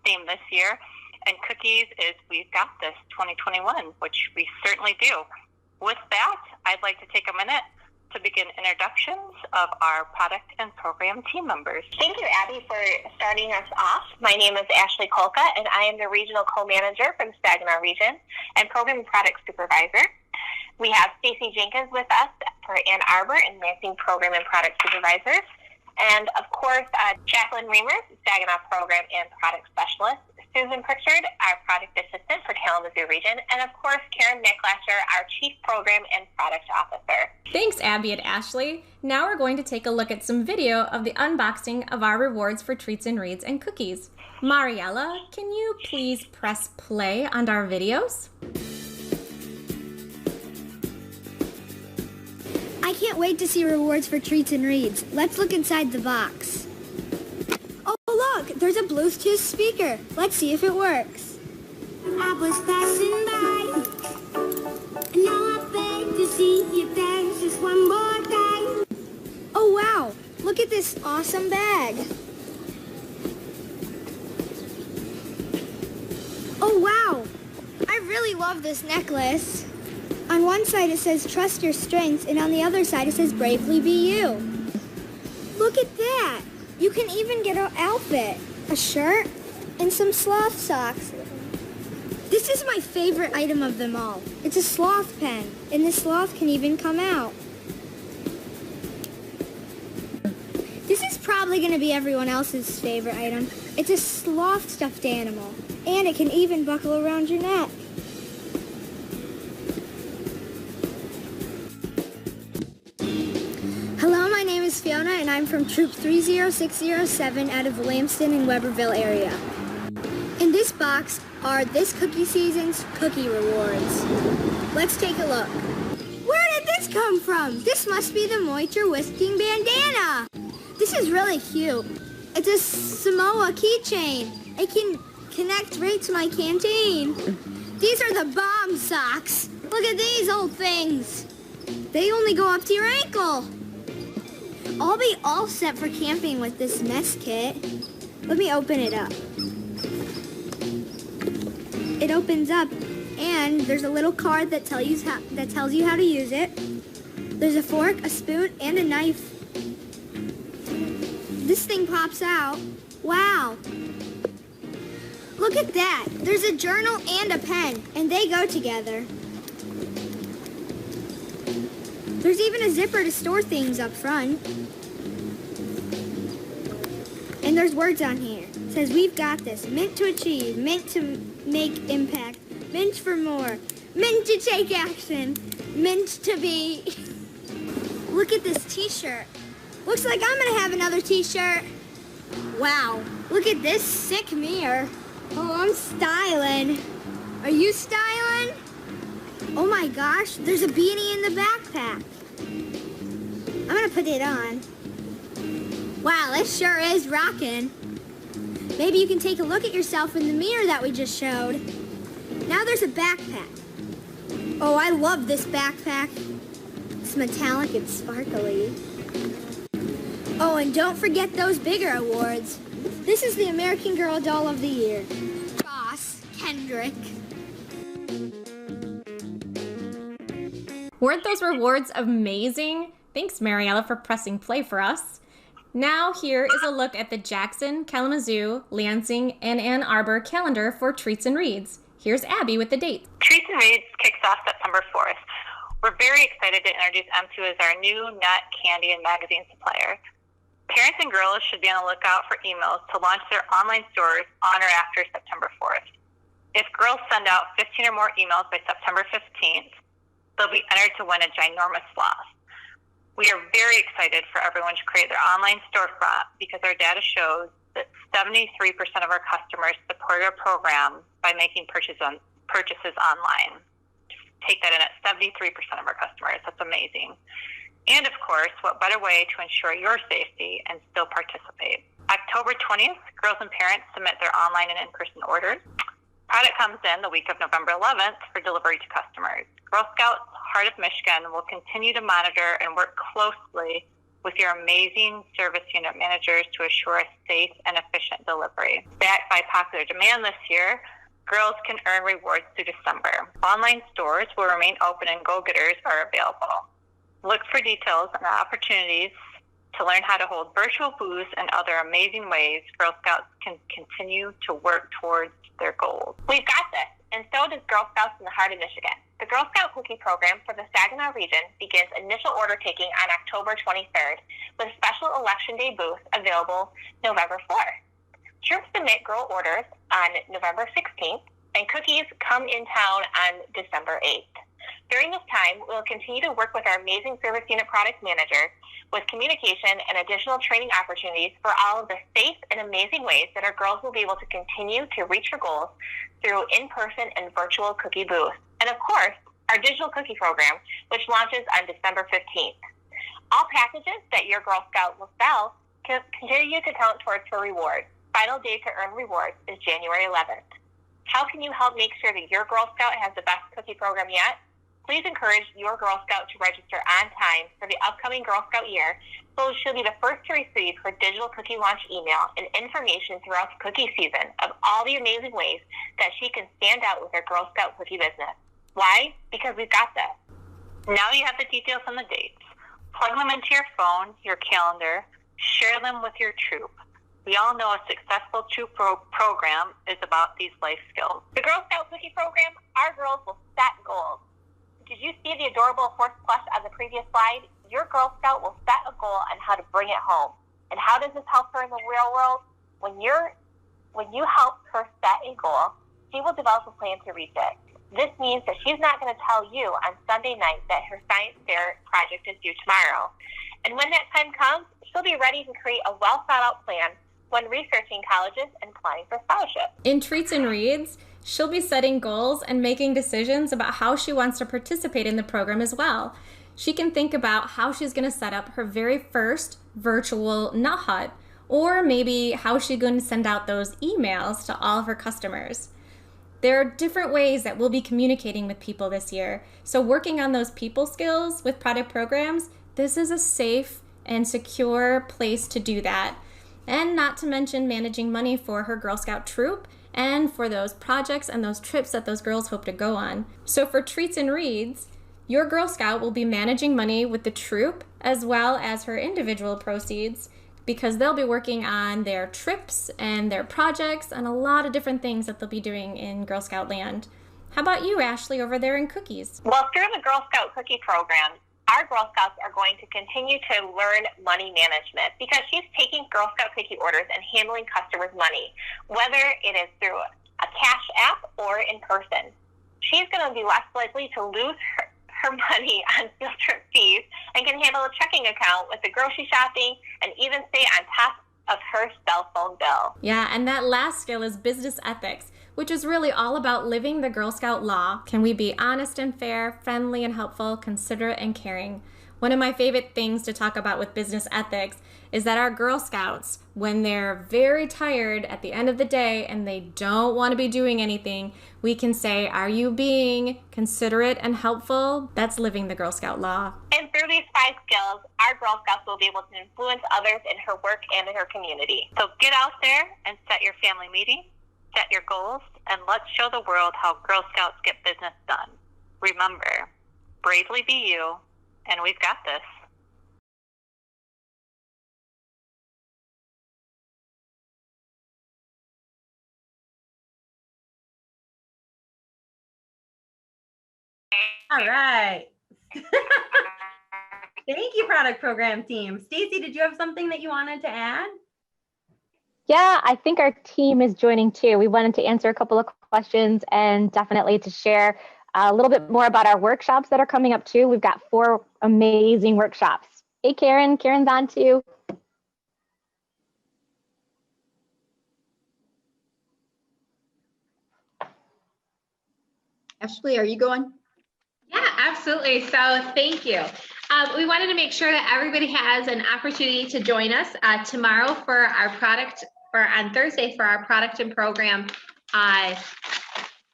Speaker 7: theme this year. And Cookies is We've Got This 2021, which we certainly do. With that, I'd like to take a minute to begin introductions of our product and program team members.
Speaker 13: Thank you, Abby, for starting us off. My name is Ashley Kolka, and I am the Regional Co-Manager for the Saginaw region and Program and Product Supervisor. We have Stacy Jenkins with us for Ann Arbor and Lansing Program and Product Supervisors. And, of course, Jacqueline Reimers, Saginaw Program and Product Specialist. Susan Pritchard, our Product Assistant for Kalamazoo Region. And, of course, Karen Micklatcher, our Chief Program and Product Officer.
Speaker 8: Thanks, Abby and Ashley. Now we're going to take a look at some video of the unboxing of our rewards for treats and reads and cookies. Mariella, can you please press play on our videos?
Speaker 14: I can't wait to see rewards for treats and reads. Let's look inside the box. Oh, look, there's a Bluetooth speaker. Let's see if it works. I was passing by. Now I beg to see if there's just one more thing. Oh, wow. Look at this awesome bag. Oh, wow. I really love this necklace. On one side it says trust your strengths, and on the other side it says bravely be you. Look at that. You can even get an outfit, a shirt, and some sloth socks. This is my favorite item of them all. It's a sloth pen, and the sloth can even come out. This is probably going to be everyone else's favorite item. It's a sloth stuffed animal, and it can even buckle around your neck. Hello, my name is Fiona, and I'm from Troop 30607 out of the Lamston and Weberville area. In this box are this cookie season's cookie rewards. Let's take a look. Where did this come from? This must be the Moiter Whisking Bandana. This is really cute. It's a Samoa keychain. It can connect right to my canteen. These are the bomb socks. Look at these old things. They only go up to your ankle. I'll be all set for camping with this mess kit. Let me open it up. It opens up, and there's a little card that tells you how to use it. There's a fork, a spoon, and a knife. This thing pops out. Wow. Look at that. There's a journal and a pen, and they go together. There's even a zipper to store things up front. And there's words on here. It says, we've got this. Meant to achieve, meant to make impact, meant for more, meant to take action, meant to be. Look at this t-shirt. Looks like I'm gonna have another t-shirt. Wow, look at this sick mirror. Oh, I'm styling. Are you styling? Oh my gosh, there's a beanie in the backpack. I'm gonna put it on. Wow, this sure is rocking. Maybe you can take a look at yourself in the mirror that we just showed. Now there's a backpack. Oh, I love this backpack. It's metallic and sparkly. Oh, and don't forget those bigger awards. This is the American Girl Doll of the Year. Boss Kendrick.
Speaker 8: Weren't those rewards amazing? Thanks, Mariella, for pressing play for us. Now here is a look at the Jackson, Kalamazoo, Lansing, and Ann Arbor calendar for Treats and Reads. Here's Abby with the dates.
Speaker 7: Treats and Reads kicks off September 4th. We're very excited to introduce M2 as our new nut, candy, and magazine supplier. Parents and girls should be on the lookout for emails to launch their online stores on or after September 4th. If girls send out 15 or more emails by September 15th, they'll be entered to win a ginormous sloth. We are very excited for everyone to create their online storefront because our data shows that 73% of our customers support our program by making purchases online. Take that in at 73% of our customers. That's amazing. And of course, what better way to ensure your safety and still participate? October 20th, girls and parents submit their online and in-person orders. Product comes in the week of November 11th for delivery to customers. Girl Scouts Heart of Michigan will continue to monitor and work closely with your amazing service unit managers to assure a safe and efficient delivery. Backed by popular demand this year, girls can earn rewards through December. Online stores will remain open and go-getters are available. Look for details and opportunities to learn how to hold virtual booths and other amazing ways Girl Scouts can continue to work towards their goals.
Speaker 13: We've got this, and so does Girl Scouts in the heart of Michigan. The Girl Scout Cookie Program for the Saginaw region begins initial order taking on October 23rd, with a special Election Day booth available November 4th. Troops submit girl orders on November 16th, and cookies come in town on December 8th. During this time, we'll continue to work with our amazing service unit product manager with communication and additional training opportunities for all of the safe and amazing ways that our girls will be able to continue to reach their goals through in-person and virtual cookie booths. And of course, our digital cookie program, which launches on December 15th. All packages that your Girl Scout will sell can continue to count towards her rewards. Final day to earn rewards is January 11th. How can you help make sure that your Girl Scout has the best cookie program yet? Please encourage your Girl Scout to register on time for the upcoming Girl Scout year, so she'll be the first to receive her digital cookie launch email and information throughout the cookie season of all the amazing ways that she can stand out with her Girl Scout cookie business. Why? Because we've got this.
Speaker 7: Now you have the details on the dates. Plug them into your phone, your calendar, share them with your troop. We all know a successful troop program is about these life skills.
Speaker 13: The Girl Scout Cookie Program, our girls will set goals. Did you see the adorable horse plush on the previous slide? Your Girl Scout will set a goal on how to bring it home. And how does this help her in the real world? When you help her set a goal, she will develop a plan to reach it. This means that she's not going to tell you on Sunday night that her science fair project is due tomorrow. And when that time comes, she'll be ready to create a well-thought-out plan when researching colleges and applying for scholarships.
Speaker 8: In Treats and Reads, she'll be setting goals and making decisions about how she wants to participate in the program as well. She can think about how she's going to set up her very first virtual nut hut, or maybe how she's going to send out those emails to all of her customers. There are different ways that we'll be communicating with people this year. So working on those people skills with product programs, this is a safe and secure place to do that. And not to mention managing money for her Girl Scout troop and for those projects and those trips that those girls hope to go on. So for Treats and Reads, your Girl Scout will be managing money with the troop as well as her individual proceeds, because they'll be working on their trips and their projects and a lot of different things that they'll be doing in Girl Scout land. How about you, Ashley, over there in cookies?
Speaker 13: Well, through the Girl Scout Cookie Program, our Girl Scouts are going to continue to learn money management, because she's taking Girl Scout cookie orders and handling customers' money, whether it is through a cash app or in person. She's going to be less likely to lose her money on field trip fees and can handle a checking account with the grocery shopping and even stay on top of her cell phone bill.
Speaker 8: Yeah, and that last skill is business ethics, which is really all about living the Girl Scout law. Can we be honest and fair, friendly and helpful, considerate and caring? One of my favorite things to talk about with business ethics is that our Girl Scouts, when they're very tired at the end of the day and they don't want to be doing anything, we can say, are you being considerate and helpful? That's living the Girl Scout law.
Speaker 13: And through these 5 skills, our Girl Scouts will be able to influence others in her work and in her community.
Speaker 7: So get out there and set your family meeting, set your goals, and let's show the world how Girl Scouts get business done. Remember, bravely be you, and we've got this.
Speaker 2: All right. Thank you, product program team. Stacy, did you have something that you wanted to add?
Speaker 1: Yeah, I think our team is joining too. We wanted to answer a couple of questions and definitely to share a little bit more about our workshops that are coming up too. We've got 4 amazing workshops. Hey, Karen. Karen's on too.
Speaker 15: Ashley, are you going?
Speaker 16: Yeah, absolutely. So thank you. We wanted to make sure that everybody has an opportunity to join us tomorrow for our product, or on Thursday for our product and program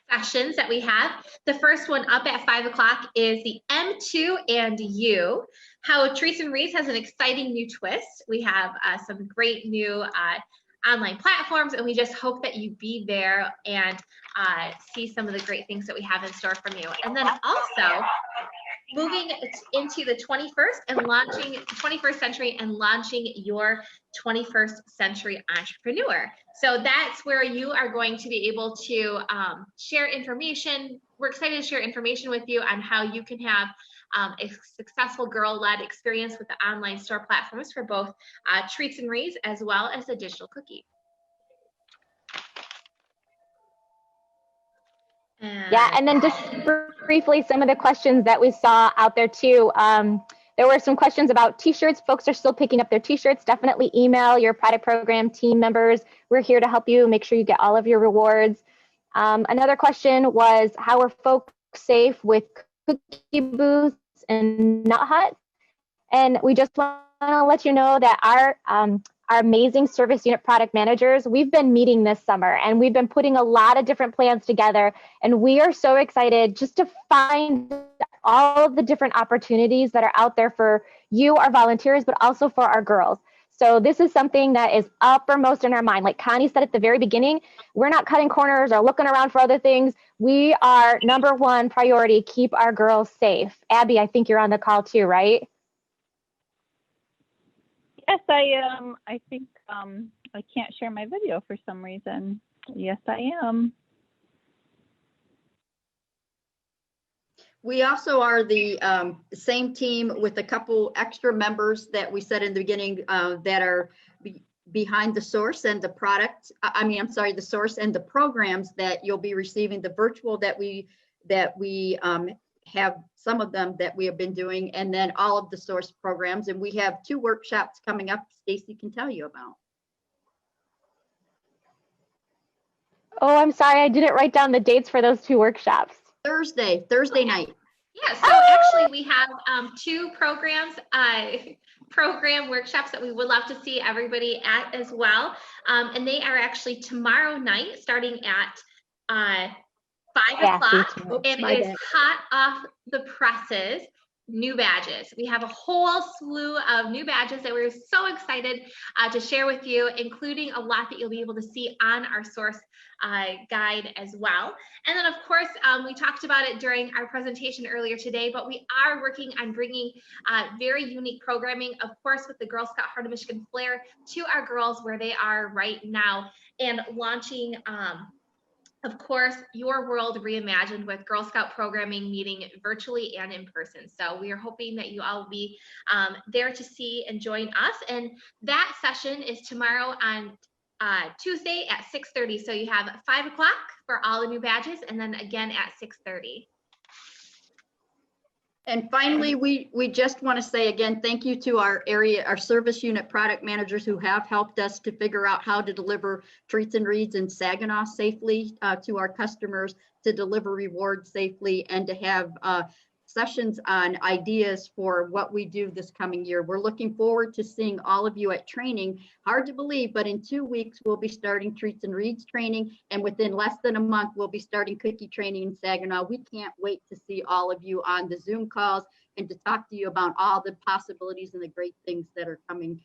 Speaker 16: sessions that we have. The first one up at 5 o'clock is the M2 and U, how Treats and Reads has an exciting new twist. We have some great new online platforms, and we just hope that you be there and see some of the great things that we have in store from you. And then also moving into the 21st and launching 21st century and launching your 21st century entrepreneur. So that's where you are going to be able to share information. We're excited to share information with you on how you can have a successful girl-led experience with the online store platforms for both treats and reads as well as the digital cookie.
Speaker 1: Yeah, and then just briefly, some of the questions that we saw out there too. There were some questions about t-shirts. Folks are still picking up their t-shirts. Definitely email your product program team members. We're here to help you make sure you get all of your rewards. Another question was, how are folks safe with cookie booths and nut huts? And we just want to let you know that our amazing service unit product managers, we've been meeting this summer and we've been putting a lot of different plans together. And we are so excited just to find all of the different opportunities that are out there for you, our volunteers, but also for our girls. So this is something that is uppermost in our mind. Like Connie said at the very beginning, we're not cutting corners or looking around for other things. We are number one priority, keep our girls safe. Abby, I think you're on the call too, right?
Speaker 15: Yes, I am. I think I can't share my video for some reason. Yes, I am.
Speaker 17: We also are the same team with a couple extra members that we said in the beginning that are behind the source and the product. The source and the programs that you'll be receiving, the virtual that we have some of them that we have been doing, and then all of the source programs. And we have 2 workshops coming up Stacy can tell you about.
Speaker 1: Oh, I'm sorry. I didn't write down the dates for those 2 workshops.
Speaker 17: Thursday night.
Speaker 16: Yeah, so actually we have 2 programs, program workshops that we would love to see everybody at as well. And they are actually tomorrow night starting at 5 o'clock, and it is hot off the presses, new badges. We have a whole slew of new badges that we're so excited to share with you, including a lot that you'll be able to see on our source guide as well. And then of course, we talked about it during our presentation earlier today, but we are working on bringing very unique programming, of course, with the Girl Scout Heart of Michigan Flair to our girls where they are right now, and launching of course, Your World Reimagined with Girl Scout programming, meeting virtually and in person. So we are hoping that you all will be there to see and join us. And that session is tomorrow on Tuesday at 6:30. So you have 5 o'clock for all the new badges, and then again at 6:30.
Speaker 17: And finally, we just want to say again, thank you to our service unit product managers who have helped us to figure out how to deliver treats and reads in Saginaw safely to our customers, to deliver rewards safely, and to have sessions on ideas for what we do this coming year. We're looking forward to seeing all of you at training. Hard to believe, but in 2 weeks, we'll be starting treats and reads training. And within less than a month, we'll be starting cookie training in Saginaw. We can't wait to see all of you on the Zoom calls and to talk to you about all the possibilities and the great things that are coming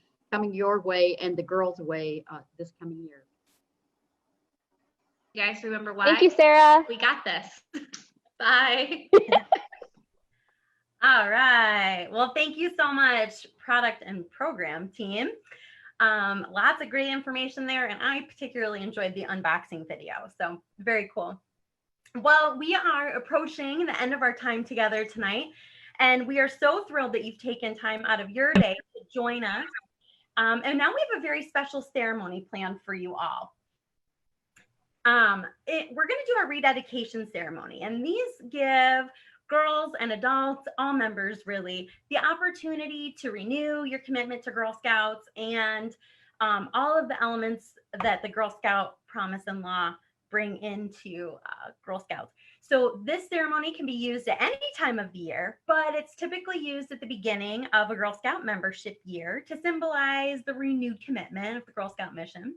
Speaker 17: your way and the girls' way this coming year.
Speaker 16: You guys remember why?
Speaker 1: Thank you, Sarah.
Speaker 16: We got this. Bye.
Speaker 2: All right. Well, thank you so much, product and program team. Lots of great information there, and I particularly enjoyed the unboxing video. So very cool. Well, we are approaching the end of our time together tonight, and we are so thrilled that you've taken time out of your day to join us. And now we have a very special ceremony planned for you all. We're going to do a rededication ceremony, and these give girls and adults, all members really, the opportunity to renew your commitment to Girl Scouts and all of the elements that the Girl Scout promise and law bring into Girl Scouts. So this ceremony can be used at any time of the year, but it's typically used at the beginning of a Girl Scout membership year to symbolize the renewed commitment of the Girl Scout mission.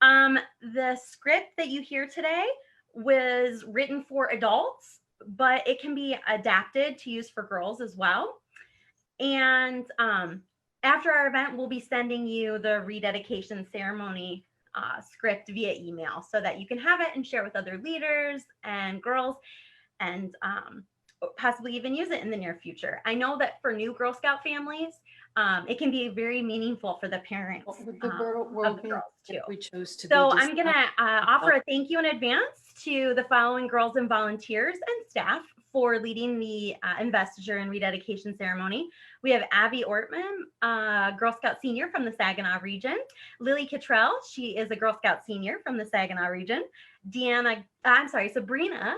Speaker 2: The script that you hear today was written for adults, but it can be adapted to use for girls as well. And after our event, we'll be sending you the rededication ceremony script via email so that you can have it and share with other leaders and girls. And possibly even use it in the near future. I know that for new Girl Scout families, it can be very meaningful for the parents of the girls too.
Speaker 3: We chose to
Speaker 2: So I'm going to offer a thank you in advance to the following girls and volunteers and staff for leading the investiture and rededication ceremony. We have Abby Ortman, Girl Scout senior from the Saginaw region. Lily Cottrell, she is a Girl Scout senior from the Saginaw region. Sabrina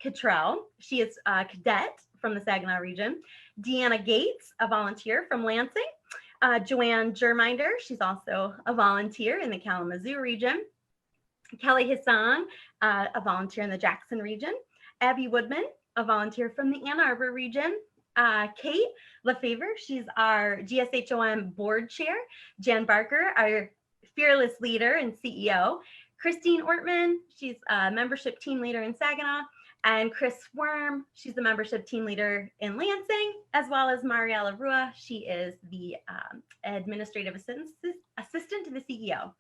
Speaker 2: Cottrell, she is a cadet from the Saginaw region. Deanna Gates, a volunteer from Lansing. Joanne Germinder, she's also a volunteer in the Kalamazoo region. Kelly Hassan, a volunteer in the Jackson region. Abby Woodman, a volunteer from the Ann Arbor region. Kate LaFavor, she's our GSHOM board chair. Jan Barker, our fearless leader and CEO. Christine Ortman, she's a membership team leader in Saginaw. And Chris Worm, she's the membership team leader in Lansing, as well as Mariella Rua. She is the administrative assistant to the CEO.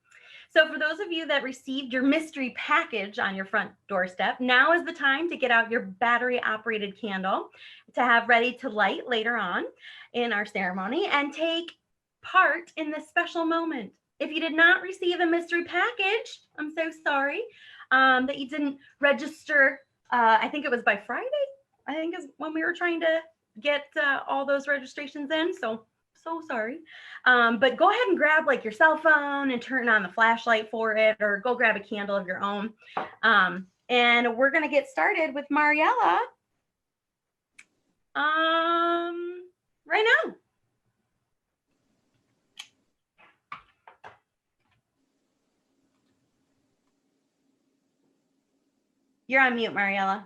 Speaker 2: So for those of you that received your mystery package on your front doorstep, now is the time to get out your battery operated candle to have ready to light later on in our ceremony and take part in this special moment. If you did not receive a mystery package, I'm so sorry that you didn't register. I think it was by Friday, I think is when we were trying to get all those registrations in. So sorry. But go ahead and grab like your cell phone and turn on the flashlight for it, or go grab a candle of your own. And we're going to get started with Mariella right now. You're on mute, Mariella.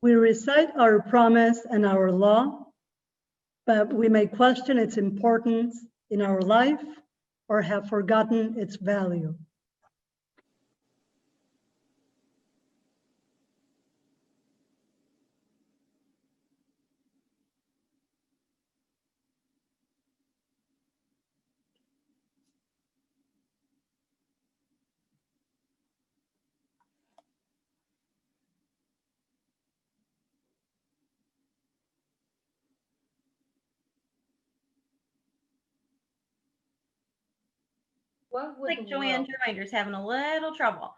Speaker 18: We recite our promise and our law, but we may question its importance in our life or have forgotten its value.
Speaker 2: Like Joanne Germinder's having a little trouble.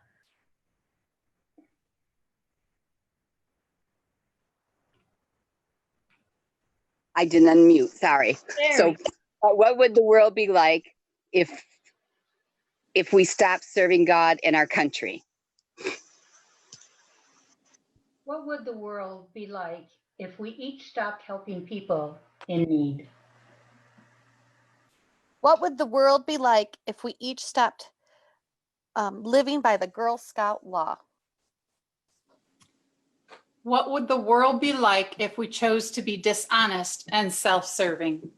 Speaker 19: I didn't unmute, sorry. So what would the world be like if we stopped serving God and our country?
Speaker 20: What would the world be like if we each stopped helping people in need?
Speaker 21: What would the world be like if we each stopped living by the Girl Scout law?
Speaker 22: What would the world be like if we chose to be dishonest and self-serving?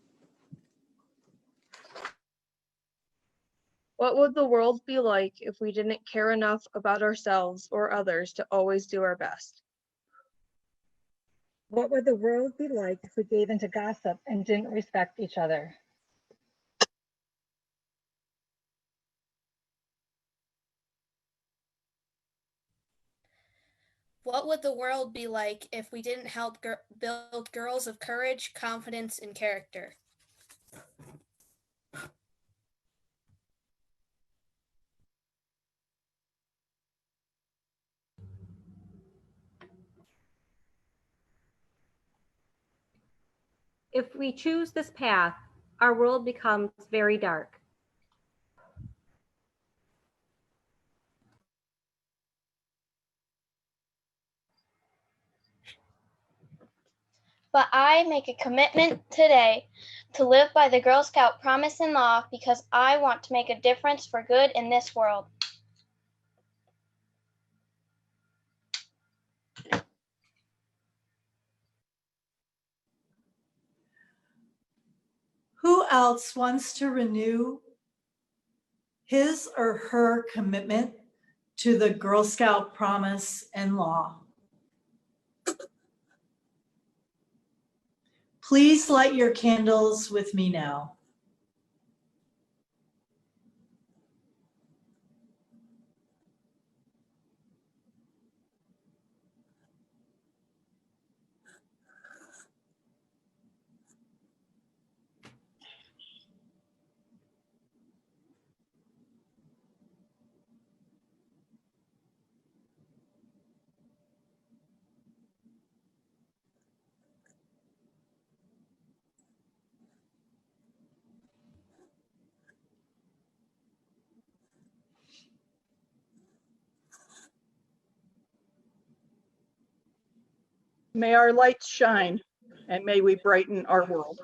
Speaker 23: What would the world be like if we didn't care enough about ourselves or others to always do our best?
Speaker 24: What would the world be like if we gave into gossip and didn't respect each other?
Speaker 25: What would the world be like if we didn't help build girls of courage, confidence, and character?
Speaker 26: If we choose this path, our world becomes very dark.
Speaker 14: But I make a commitment today to live by the Girl Scout promise and law because I want to make a difference for good in this world.
Speaker 3: Who else wants to renew his or her commitment to the Girl Scout promise and law? Please light your candles with me now.
Speaker 4: May our lights shine, and may we brighten our world.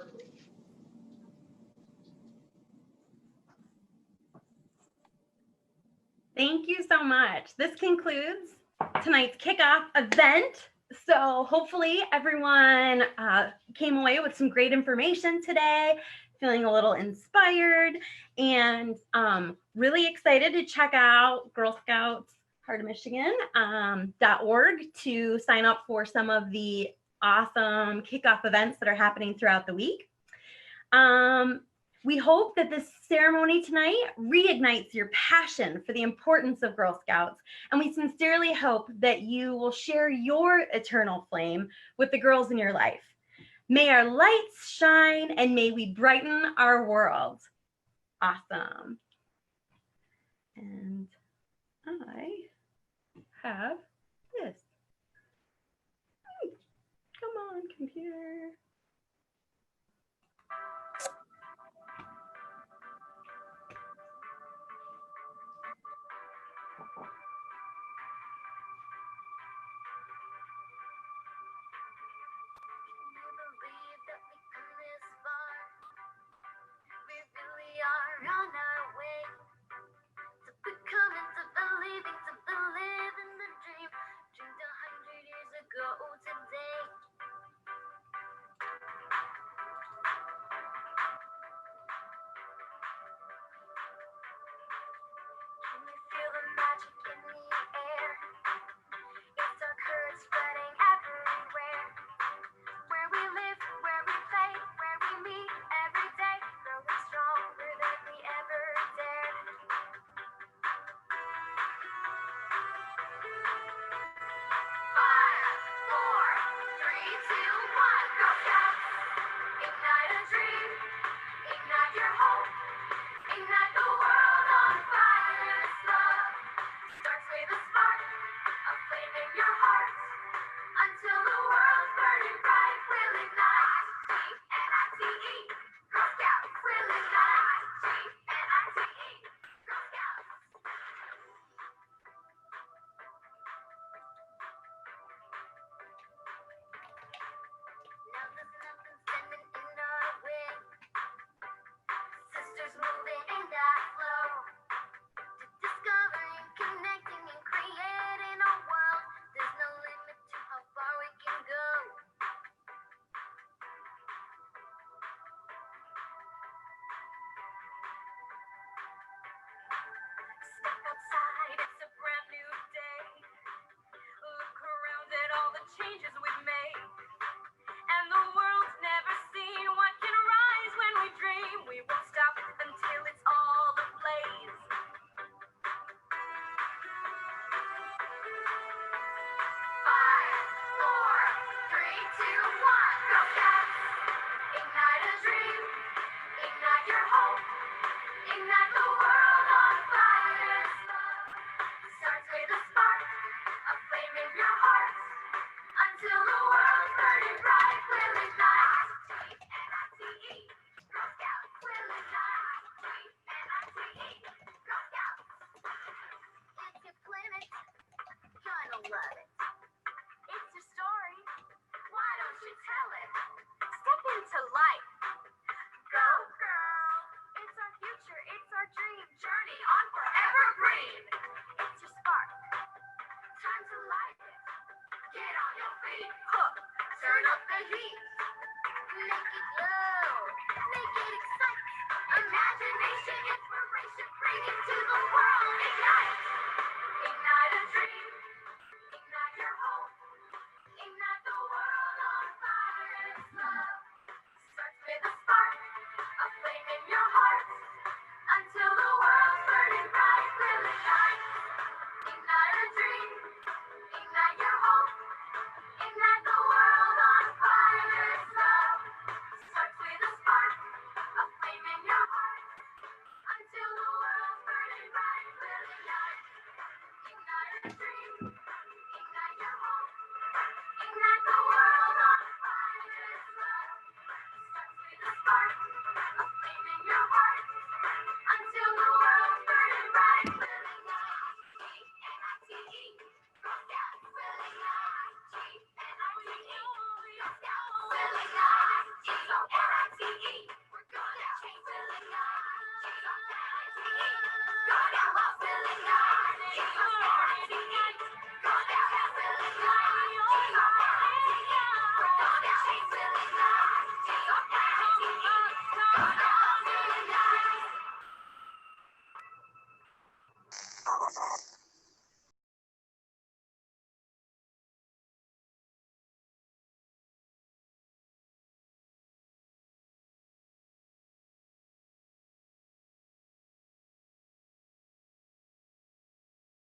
Speaker 2: Thank you so much. This concludes tonight's kickoff event. So hopefully everyone came away with some great information today, feeling a little inspired, and really excited to check out Girl Scouts Heart of Michigan.org to sign up for some of the awesome kickoff events that are happening throughout the week. We hope that this ceremony tonight reignites your passion for the importance of Girl Scouts, and we sincerely hope that you will share your eternal flame with the girls in your life. May our lights shine and may we brighten our world. Awesome. And I have this. Come on, computer.